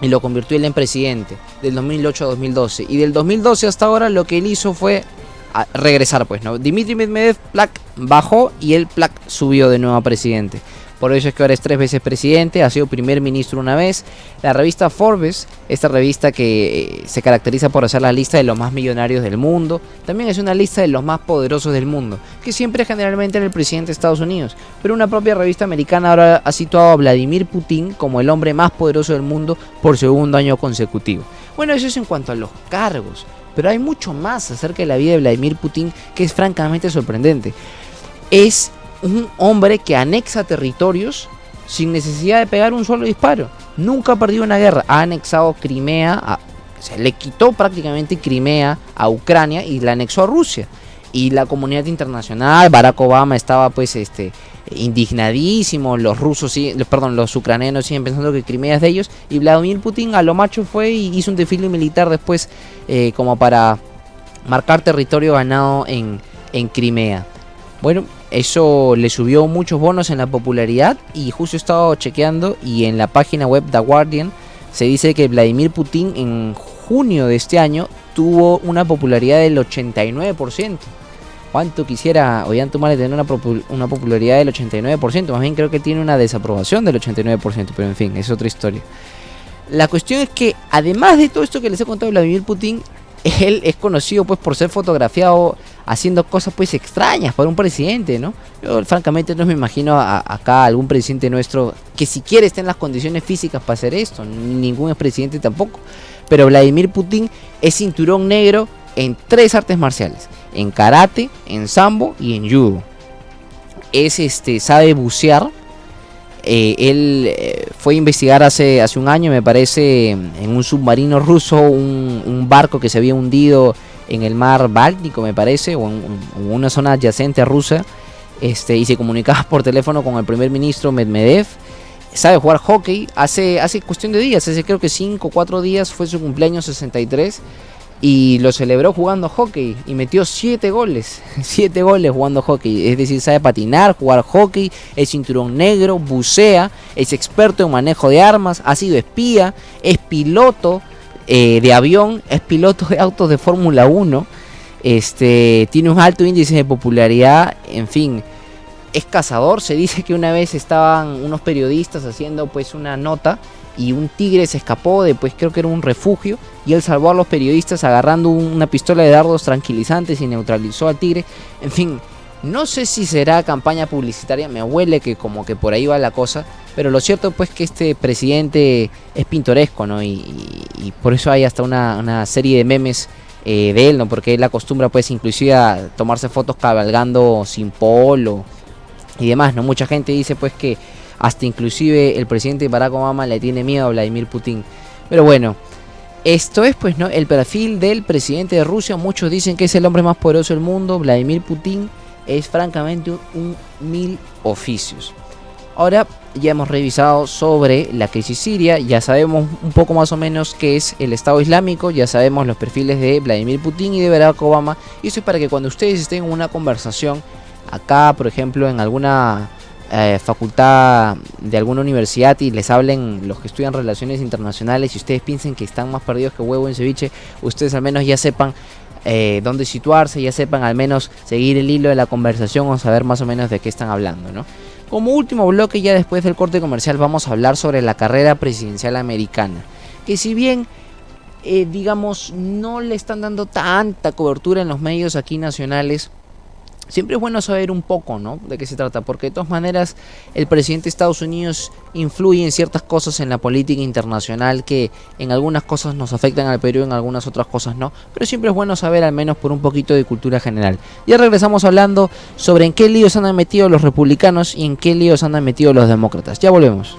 y lo convirtió él en presidente del 2008 a 2012. Y del 2012 hasta ahora lo que él hizo fue regresar, pues, ¿no? Dmitry Medvedev bajó y él subió de nuevo a presidente. Por eso es que ahora es 3 veces presidente, ha sido primer ministro una vez. La revista Forbes, esta revista que se caracteriza por hacer la lista de los más millonarios del mundo, también es una lista de los más poderosos del mundo, que siempre generalmente en el presidente de Estados Unidos. Pero una propia revista americana ahora ha situado a Vladimir Putin como el hombre más poderoso del mundo por 2.º año consecutivo. Bueno, eso es en cuanto a los cargos, pero hay mucho más acerca de la vida de Vladimir Putin que es francamente sorprendente. Es un hombre que anexa territorios sin necesidad de pegar un solo disparo. Nunca ha perdido una guerra. Ha anexado Crimea, se le quitó prácticamente Crimea a Ucrania y la anexó a Rusia. Y la comunidad internacional, Barack Obama estaba pues indignadísimo. Los ucranianos siguen pensando que Crimea es de ellos. Y Vladimir Putin a lo macho fue y hizo un desfile militar después como para marcar territorio ganado en Crimea. Bueno, eso le subió muchos bonos en la popularidad y justo he estado chequeando y en la página web The Guardian se dice que Vladimir Putin en junio de este año tuvo una popularidad del 89%. ¿Cuánto quisiera Ollanta Humala tener una popularidad del 89%? Más bien creo que tiene una desaprobación del 89%, pero en fin, es otra historia. La cuestión es que además de todo esto que les he contado de Vladimir Putin, él es conocido pues por ser fotografiado haciendo cosas pues extrañas para un presidente, ¿no? Yo francamente no me imagino acá algún presidente nuestro que siquiera esté en las condiciones físicas para hacer esto, ningún expresidente tampoco. Pero Vladimir Putin es cinturón negro en 3 artes marciales, en karate, en sambo y en judo. Sabe bucear. Él fue a investigar hace un año, me parece, en un submarino ruso, un barco que se había hundido en el mar Báltico, me parece, o en una zona adyacente a Rusia, y se comunicaba por teléfono con el primer ministro Medvedev. Sabe jugar hockey, hace cuestión de días, creo que 5 o 4 días fue su cumpleaños 63, y lo celebró jugando hockey y metió 7 goles, 7 goles jugando hockey. Es decir, sabe patinar, jugar hockey, es cinturón negro, bucea, es experto en manejo de armas, ha sido espía, es piloto de avión, es piloto de autos de Fórmula 1, tiene un alto índice de popularidad, en fin, es cazador. Se dice que una vez estaban unos periodistas haciendo pues una nota y un tigre se escapó de, pues creo que era un refugio, y él salvó a los periodistas agarrando una pistola de dardos tranquilizantes y neutralizó al tigre. En fin, no sé si será campaña publicitaria, me huele que como que por ahí va la cosa, pero lo cierto pues que este presidente es pintoresco, ¿no? Y por eso hay hasta una serie de memes de él, ¿no? Porque él acostumbra pues inclusive a tomarse fotos cabalgando sin polo y demás, ¿no? Mucha gente dice pues que hasta inclusive el presidente Barack Obama le tiene miedo a Vladimir Putin. Pero bueno, esto es pues, ¿no?, el perfil del presidente de Rusia. Muchos dicen que es el hombre más poderoso del mundo. Vladimir Putin es francamente un mil oficios. Ahora ya hemos revisado sobre la crisis siria, ya sabemos un poco más o menos qué es el Estado Islámico, ya sabemos los perfiles de Vladimir Putin y de Barack Obama, y eso es para que cuando ustedes estén en una conversación acá, por ejemplo, en alguna facultad de alguna universidad y les hablen los que estudian relaciones internacionales y ustedes piensen que están más perdidos que huevo en ceviche, ustedes al menos ya sepan dónde situarse, ya sepan al menos seguir el hilo de la conversación o saber más o menos de qué están hablando, ¿no? Como último bloque, ya después del corte comercial, vamos a hablar sobre la carrera presidencial americana, que si bien digamos no le están dando tanta cobertura en los medios aquí nacionales, siempre es bueno saber un poco, ¿no?, de qué se trata, porque de todas maneras el presidente de Estados Unidos influye en ciertas cosas en la política internacional que en algunas cosas nos afectan al Perú, en algunas otras cosas no, pero siempre es bueno saber al menos por un poquito de cultura general. Ya regresamos hablando sobre en qué líos andan metidos los republicanos y en qué líos andan metidos los demócratas. Ya volvemos.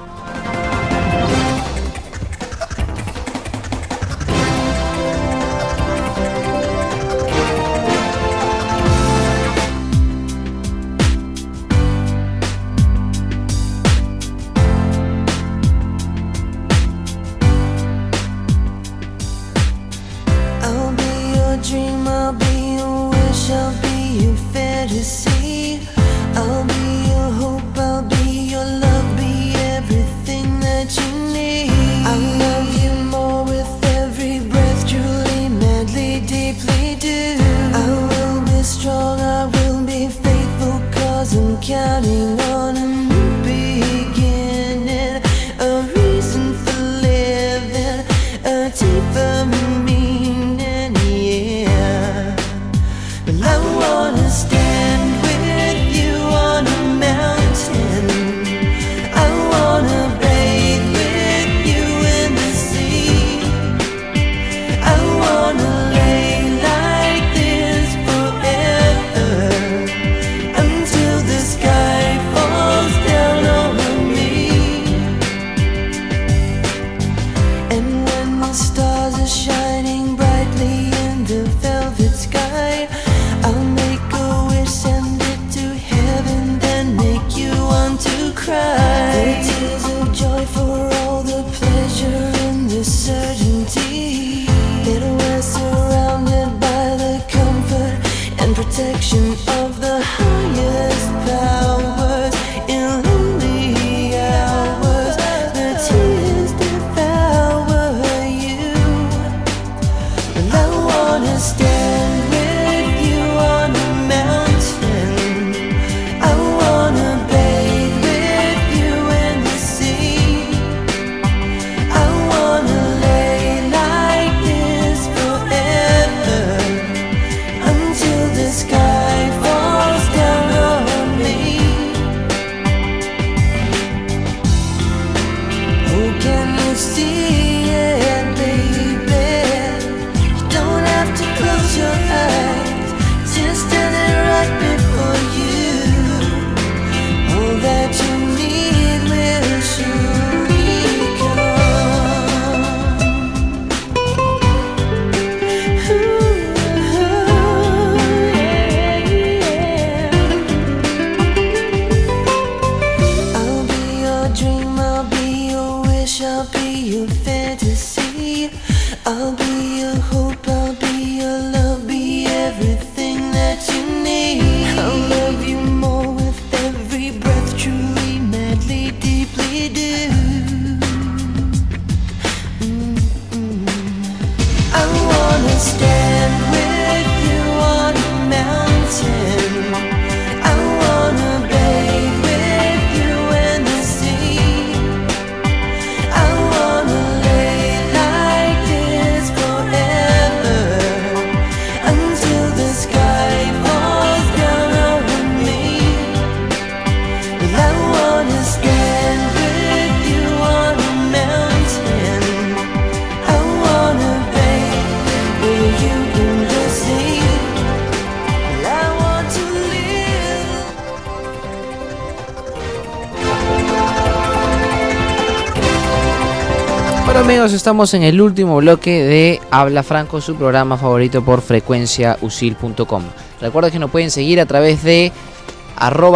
Bueno amigos, estamos en el último bloque de Habla Franco, su programa favorito por frecuenciausil.com. Recuerda que nos pueden seguir a través de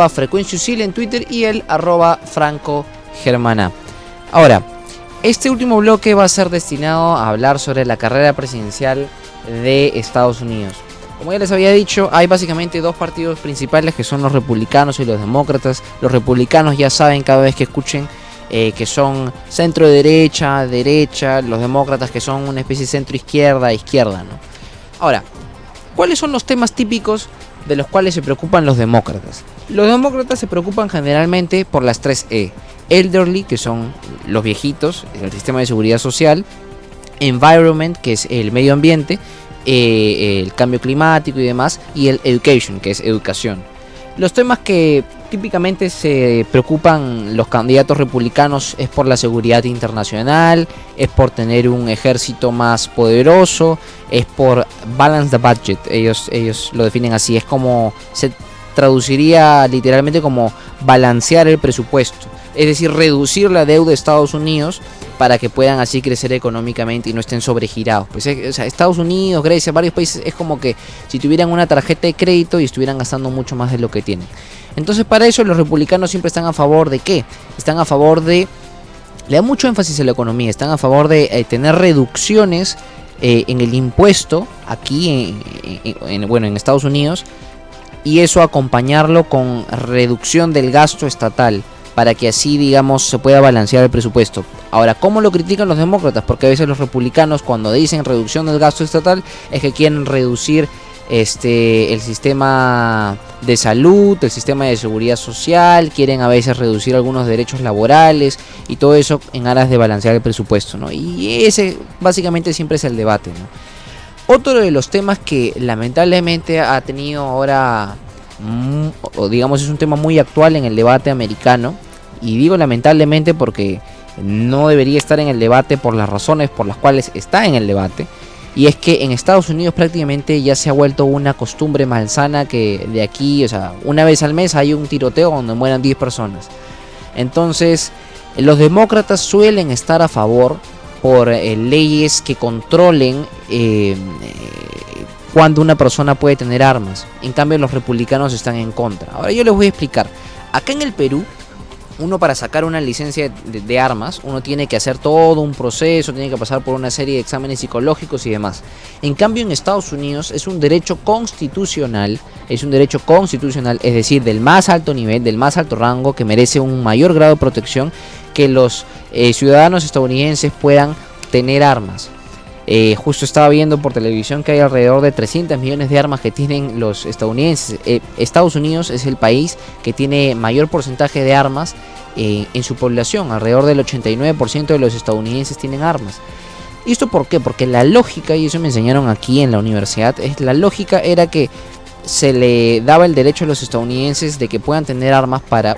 @frecuenciausil en Twitter y el @francogermana. Ahora, este último bloque va a ser destinado a hablar sobre la carrera presidencial de Estados Unidos. Como ya les había dicho, hay básicamente dos partidos principales que son los republicanos y los demócratas. Los republicanos ya saben cada vez que escuchen que son centro derecha, derecha, los demócratas que son una especie de centro izquierda, izquierda, ¿no? Ahora, ¿cuáles son los temas típicos de los cuales se preocupan los demócratas? Los demócratas se preocupan generalmente por las 3E. Elderly, que son los viejitos, el sistema de seguridad social. Environment, que es el medio ambiente, el cambio climático y demás. Y el education, que es educación. Los temas que típicamente se preocupan los candidatos republicanos es por la seguridad internacional, es por tener un ejército más poderoso, es por balance the budget. Ellos lo definen así, es como se traduciría literalmente como balancear el presupuesto, es decir, reducir la deuda de Estados Unidos para que puedan así crecer económicamente y no estén sobregirados. Pues, o sea, Estados Unidos, Grecia, varios países es como que si tuvieran una tarjeta de crédito y estuvieran gastando mucho más de lo que tienen. Entonces, para eso los republicanos siempre están a favor de ¿qué? Están a favor de, le da mucho énfasis a la economía, están a favor de tener reducciones en el impuesto aquí en Estados Unidos, y eso acompañarlo con reducción del gasto estatal, para que así, digamos, se pueda balancear el presupuesto. Ahora, ¿cómo lo critican los demócratas? Porque a veces los republicanos, cuando dicen reducción del gasto estatal, es que quieren reducir el sistema de salud, el sistema de seguridad social, quieren a veces reducir algunos derechos laborales y todo eso en aras de balancear el presupuesto, ¿no? Y ese básicamente siempre es el debate, ¿no? Otro de los temas que lamentablemente ha tenido ahora, o digamos es un tema muy actual en el debate americano, y digo lamentablemente porque no debería estar en el debate por las razones por las cuales está en el debate, y es que en Estados Unidos prácticamente ya se ha vuelto una costumbre malsana que de aquí, o sea, una vez al mes hay un tiroteo donde mueran 10 personas. Entonces, los demócratas suelen estar a favor por leyes que controlen cuando una persona puede tener armas. En cambio, los republicanos están en contra. Ahora yo les voy a explicar. Acá en el Perú, uno para sacar una licencia de armas, uno tiene que hacer todo un proceso, tiene que pasar por una serie de exámenes psicológicos y demás. En cambio, en Estados Unidos es un derecho constitucional, es decir, del más alto nivel, del más alto rango, que merece un mayor grado de protección, que los ciudadanos estadounidenses puedan tener armas. Justo estaba viendo por televisión que hay alrededor de 300 millones de armas que tienen los estadounidenses. Estados Unidos es el país que tiene mayor porcentaje de armas en su población. Alrededor del 89% de los estadounidenses tienen armas. ¿Y esto por qué? Porque la lógica, y eso me enseñaron aquí en la universidad, la lógica era que se le daba el derecho a los estadounidenses de que puedan tener armas para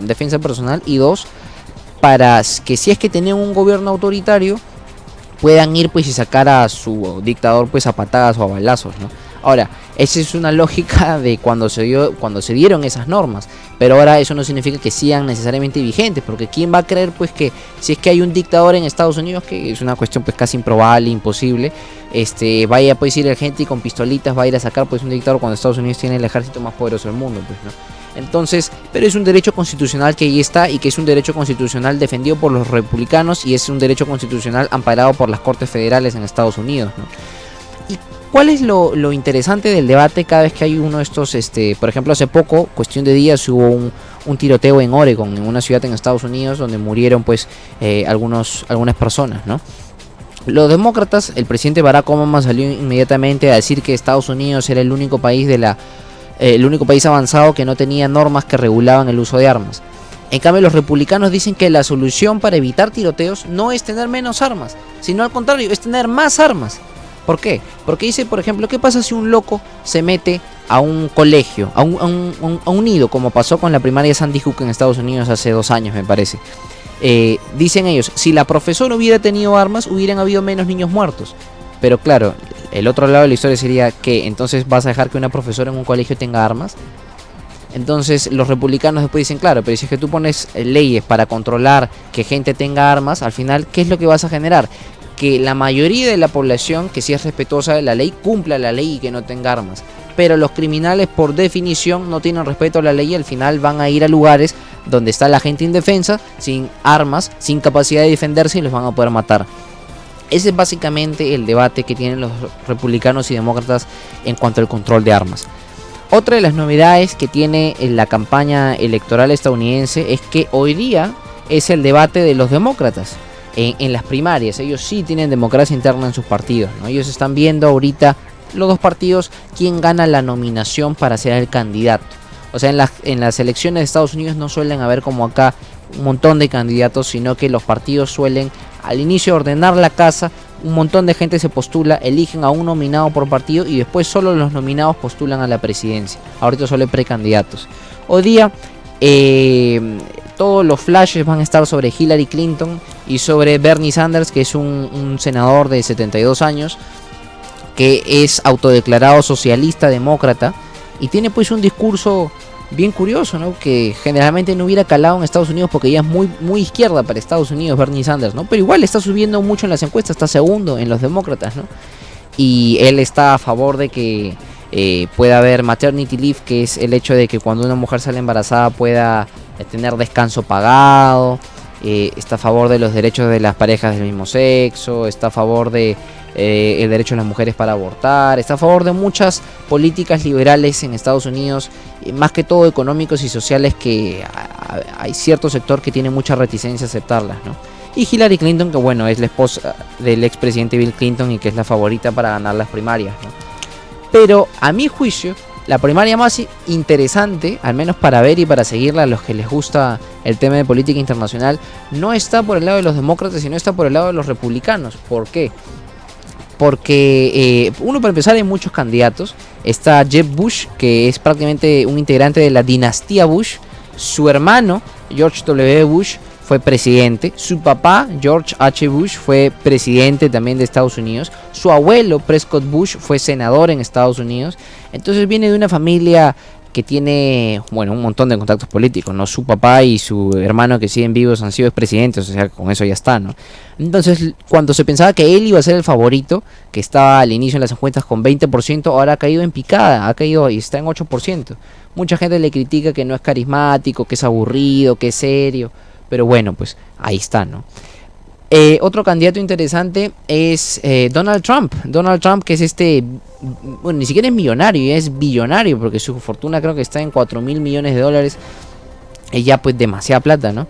defensa personal, y dos, para que si es que tenían un gobierno autoritario, puedan ir pues y sacar a su dictador pues a patadas o a balazos, ¿no? Ahora, esa es una lógica de cuando se dieron esas normas, pero ahora eso no significa que sean necesariamente vigentes, porque quién va a creer pues que si es que hay un dictador en Estados Unidos, que es una cuestión pues casi improbable, imposible, vaya pues ir el gente y con pistolitas va a ir a sacar pues un dictador cuando Estados Unidos tiene el ejército más poderoso del mundo, pues, ¿no? Entonces, pero es un derecho constitucional que ahí está, y que es un derecho constitucional defendido por los republicanos, y es un derecho constitucional amparado por las Cortes Federales en Estados Unidos, ¿no? ¿Y cuál es lo interesante del debate cada vez que hay uno de estos, por ejemplo, hace poco, cuestión de días, hubo un tiroteo en Oregon, en una ciudad en Estados Unidos, donde murieron pues algunas personas, ¿no? Los demócratas, el presidente Barack Obama salió inmediatamente a decir que Estados Unidos era el único país avanzado que no tenía normas que regulaban el uso de armas. En cambio, los republicanos dicen que la solución para evitar tiroteos no es tener menos armas, sino al contrario, es tener más armas. ¿Por qué? Porque dice, por ejemplo, ¿qué pasa si un loco se mete a un colegio, a un nido, como pasó con la primaria Sandy Hook en Estados Unidos hace 2 años, me parece? Dicen ellos, si la profesora hubiera tenido armas, hubieran habido menos niños muertos. Pero claro, el otro lado de la historia sería que entonces vas a dejar que una profesora en un colegio tenga armas. Entonces los republicanos después dicen, claro, pero si es que tú pones leyes para controlar que gente tenga armas, al final, ¿qué es lo que vas a generar? Que la mayoría de la población que sí es respetuosa de la ley cumpla la ley y que no tenga armas. pero los criminales por definición no tienen respeto a la ley y al final van a ir a lugares donde está la gente indefensa, sin armas, sin capacidad de defenderse y los van a poder matar. Ese es básicamente el debate que tienen los republicanos y demócratas en cuanto al control de armas. Otra de las novedades que tiene en la campaña electoral estadounidense es que hoy día es el debate de los demócratas en las primarias. Ellos sí tienen democracia interna en sus partidos, ¿no? Ellos están viendo ahorita, los dos partidos, quién gana la nominación para ser el candidato. O sea, en las elecciones de Estados Unidos no suelen haber como acá un montón de candidatos, sino que los partidos suelen al inicio ordenar la casa, un montón de gente se postula, eligen a un nominado por partido y después solo los nominados postulan a la presidencia. Ahorita solo hay precandidatos. Hoy día todos los flashes van a estar sobre Hillary Clinton y sobre Bernie Sanders, que es un senador de 72 años, que es autodeclarado socialista demócrata y tiene pues un discurso bien curioso, ¿no? Que generalmente no hubiera calado en Estados Unidos porque ella es muy izquierda para Estados Unidos, Bernie Sanders, ¿no? Pero igual está subiendo mucho en las encuestas, está segundo en los demócratas, ¿no? Y él está a favor de que pueda haber maternity leave, que es el hecho de que cuando una mujer sale embarazada pueda tener descanso pagado. Está a favor de los derechos de las parejas del mismo sexo, está a favor de el derecho de las mujeres para abortar, está a favor de muchas políticas liberales en Estados Unidos, más que todo económicos y sociales, que hay cierto sector que tiene mucha reticencia a aceptarlas, ¿no? Y Hillary Clinton, que bueno, es la esposa del expresidente Bill Clinton y que es la favorita para ganar las primarias, ¿no? Pero a mi juicio, la primaria más interesante, al menos para ver y para seguirla a los que les gusta el tema de política internacional, no está por el lado de los demócratas, sino está por el lado de los republicanos. ¿Por qué? Porque, uno, para empezar, hay muchos candidatos. Está Jeb Bush, que es prácticamente un integrante de la dinastía Bush. Su hermano, George W. Bush, fue presidente. Su papá, George H. Bush, fue presidente también de Estados Unidos. Su abuelo, Prescott Bush, fue senador en Estados Unidos. Entonces viene de una familia que tiene, bueno, un montón de contactos políticos, ¿no? Su papá y su hermano, que siguen vivos, han sido presidentes, o sea, con eso ya está, ¿no? Entonces, cuando se pensaba que él iba a ser el favorito, que estaba al inicio en las encuestas con 20%, ahora ha caído en picada, ha caído y está en 8%. Mucha gente le critica que no es carismático, que es aburrido, que es serio, pero bueno, pues ahí está, ¿no? Otro candidato interesante es Donald Trump. Donald Trump, que es bueno, ni siquiera es millonario, es billonario, porque su fortuna creo que está en $4.000 millones. Es ya pues demasiada plata, ¿no?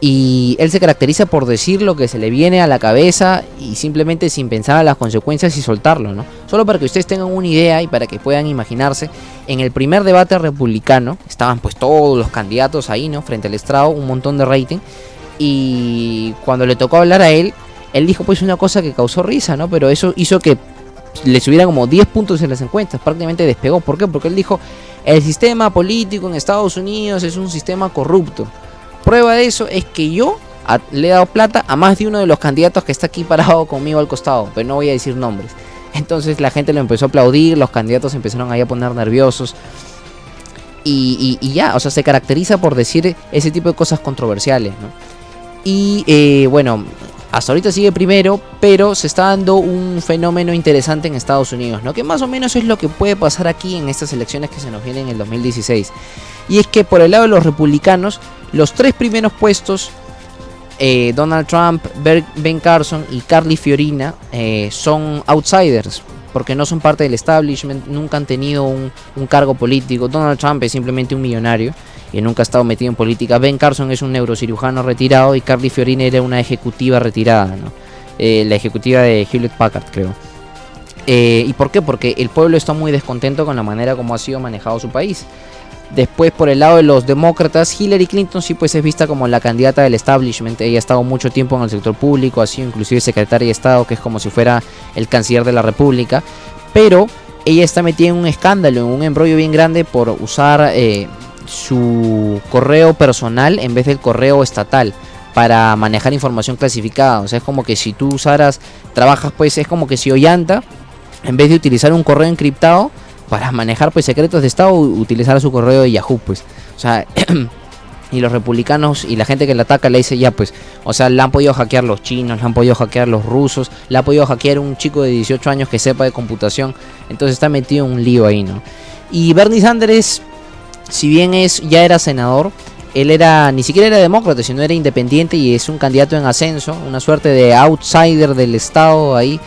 Y él se caracteriza por decir lo que se le viene a la cabeza y simplemente sin pensar en las consecuencias y soltarlo, ¿no? Solo para que ustedes tengan una idea y para que puedan imaginarse, en el primer debate republicano estaban pues todos los candidatos ahí, ¿no? Frente al estrado, un montón de rating. Y cuando le tocó hablar a él dijo pues una cosa que causó risa, ¿no? Pero eso hizo que le subiera como 10 puntos en las encuestas, prácticamente despegó. ¿Por qué? Porque él dijo, el sistema político en Estados Unidos es un sistema corrupto. Prueba de eso es que yo le he dado plata a más de uno de los candidatos que está aquí parado conmigo al costado, pero no voy a decir nombres. Entonces la gente lo empezó a aplaudir, los candidatos empezaron ahí a poner nerviosos. Y ya, o sea, se caracteriza por decir ese tipo de cosas controversiales, ¿no? Y bueno, hasta ahorita sigue primero, pero se está dando un fenómeno interesante en Estados Unidos, ¿no? Que más o menos es lo que puede pasar aquí en estas elecciones que se nos vienen en el 2016. Y es que por el lado de los republicanos, los tres primeros puestos, Donald Trump, Ben Carson y Carly Fiorina, son outsiders, porque no son parte del establishment, nunca han tenido un cargo político. Donald Trump es simplemente un millonario y nunca ha estado metido en política. Ben Carson es un neurocirujano retirado y Carly Fiorina era una ejecutiva retirada, ¿no? La ejecutiva de Hewlett Packard, creo. ¿Y por qué? Porque el pueblo está muy descontento con la manera como ha sido manejado su país. Después, por el lado de los demócratas, Hillary Clinton sí pues es vista como la candidata del establishment. Ella ha estado mucho tiempo en el sector público, ha sido inclusive secretaria de Estado, que es como si fuera el canciller de la República. Pero ella está metida en un escándalo, en un embrollo bien grande por usar su correo personal en vez del correo estatal para manejar información clasificada. O sea, es como que si tú trabajas pues, es como que si Ollanta, en vez de utilizar un correo encriptado para manejar pues secretos de Estado, utilizar su correo de Yahoo, pues. O sea, y los republicanos y la gente que la ataca le dice ya pues, o sea, la han podido hackear los chinos, la han podido hackear los rusos, la ha podido hackear un chico de 18 años que sepa de computación, entonces está metido en un lío ahí, ¿no? Y Bernie Sanders, si bien ya era senador, él ni siquiera era demócrata, sino era independiente y es un candidato en ascenso, una suerte de outsider del estado ahí,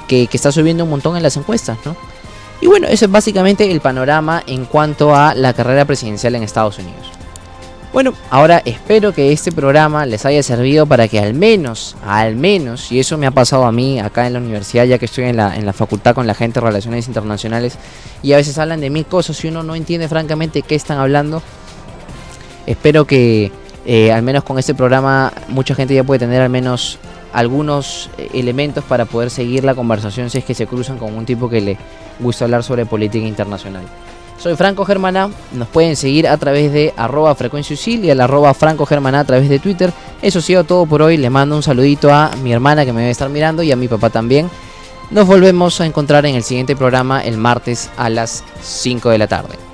que está subiendo un montón en las encuestas, ¿no? Y bueno, ese es básicamente el panorama en cuanto a la carrera presidencial en Estados Unidos. Bueno, ahora espero que este programa les haya servido para que al menos, y eso me ha pasado a mí acá en la universidad, ya que estoy en la facultad con la gente de Relaciones Internacionales, y a veces hablan de 1000 cosas y uno no entiende francamente qué están hablando. Espero que al menos con este programa mucha gente ya puede tener al menos algunos elementos para poder seguir la conversación si es que se cruzan con un tipo que le gusta hablar sobre política internacional. Soy Franco Germaná, nos pueden seguir a través de @frecuenciausil y al @francogermaná a través de Twitter. Eso ha sido todo por hoy, le mando un saludito a mi hermana que me debe estar mirando y a mi papá también. Nos volvemos a encontrar en el siguiente programa el martes a las 5 de la tarde.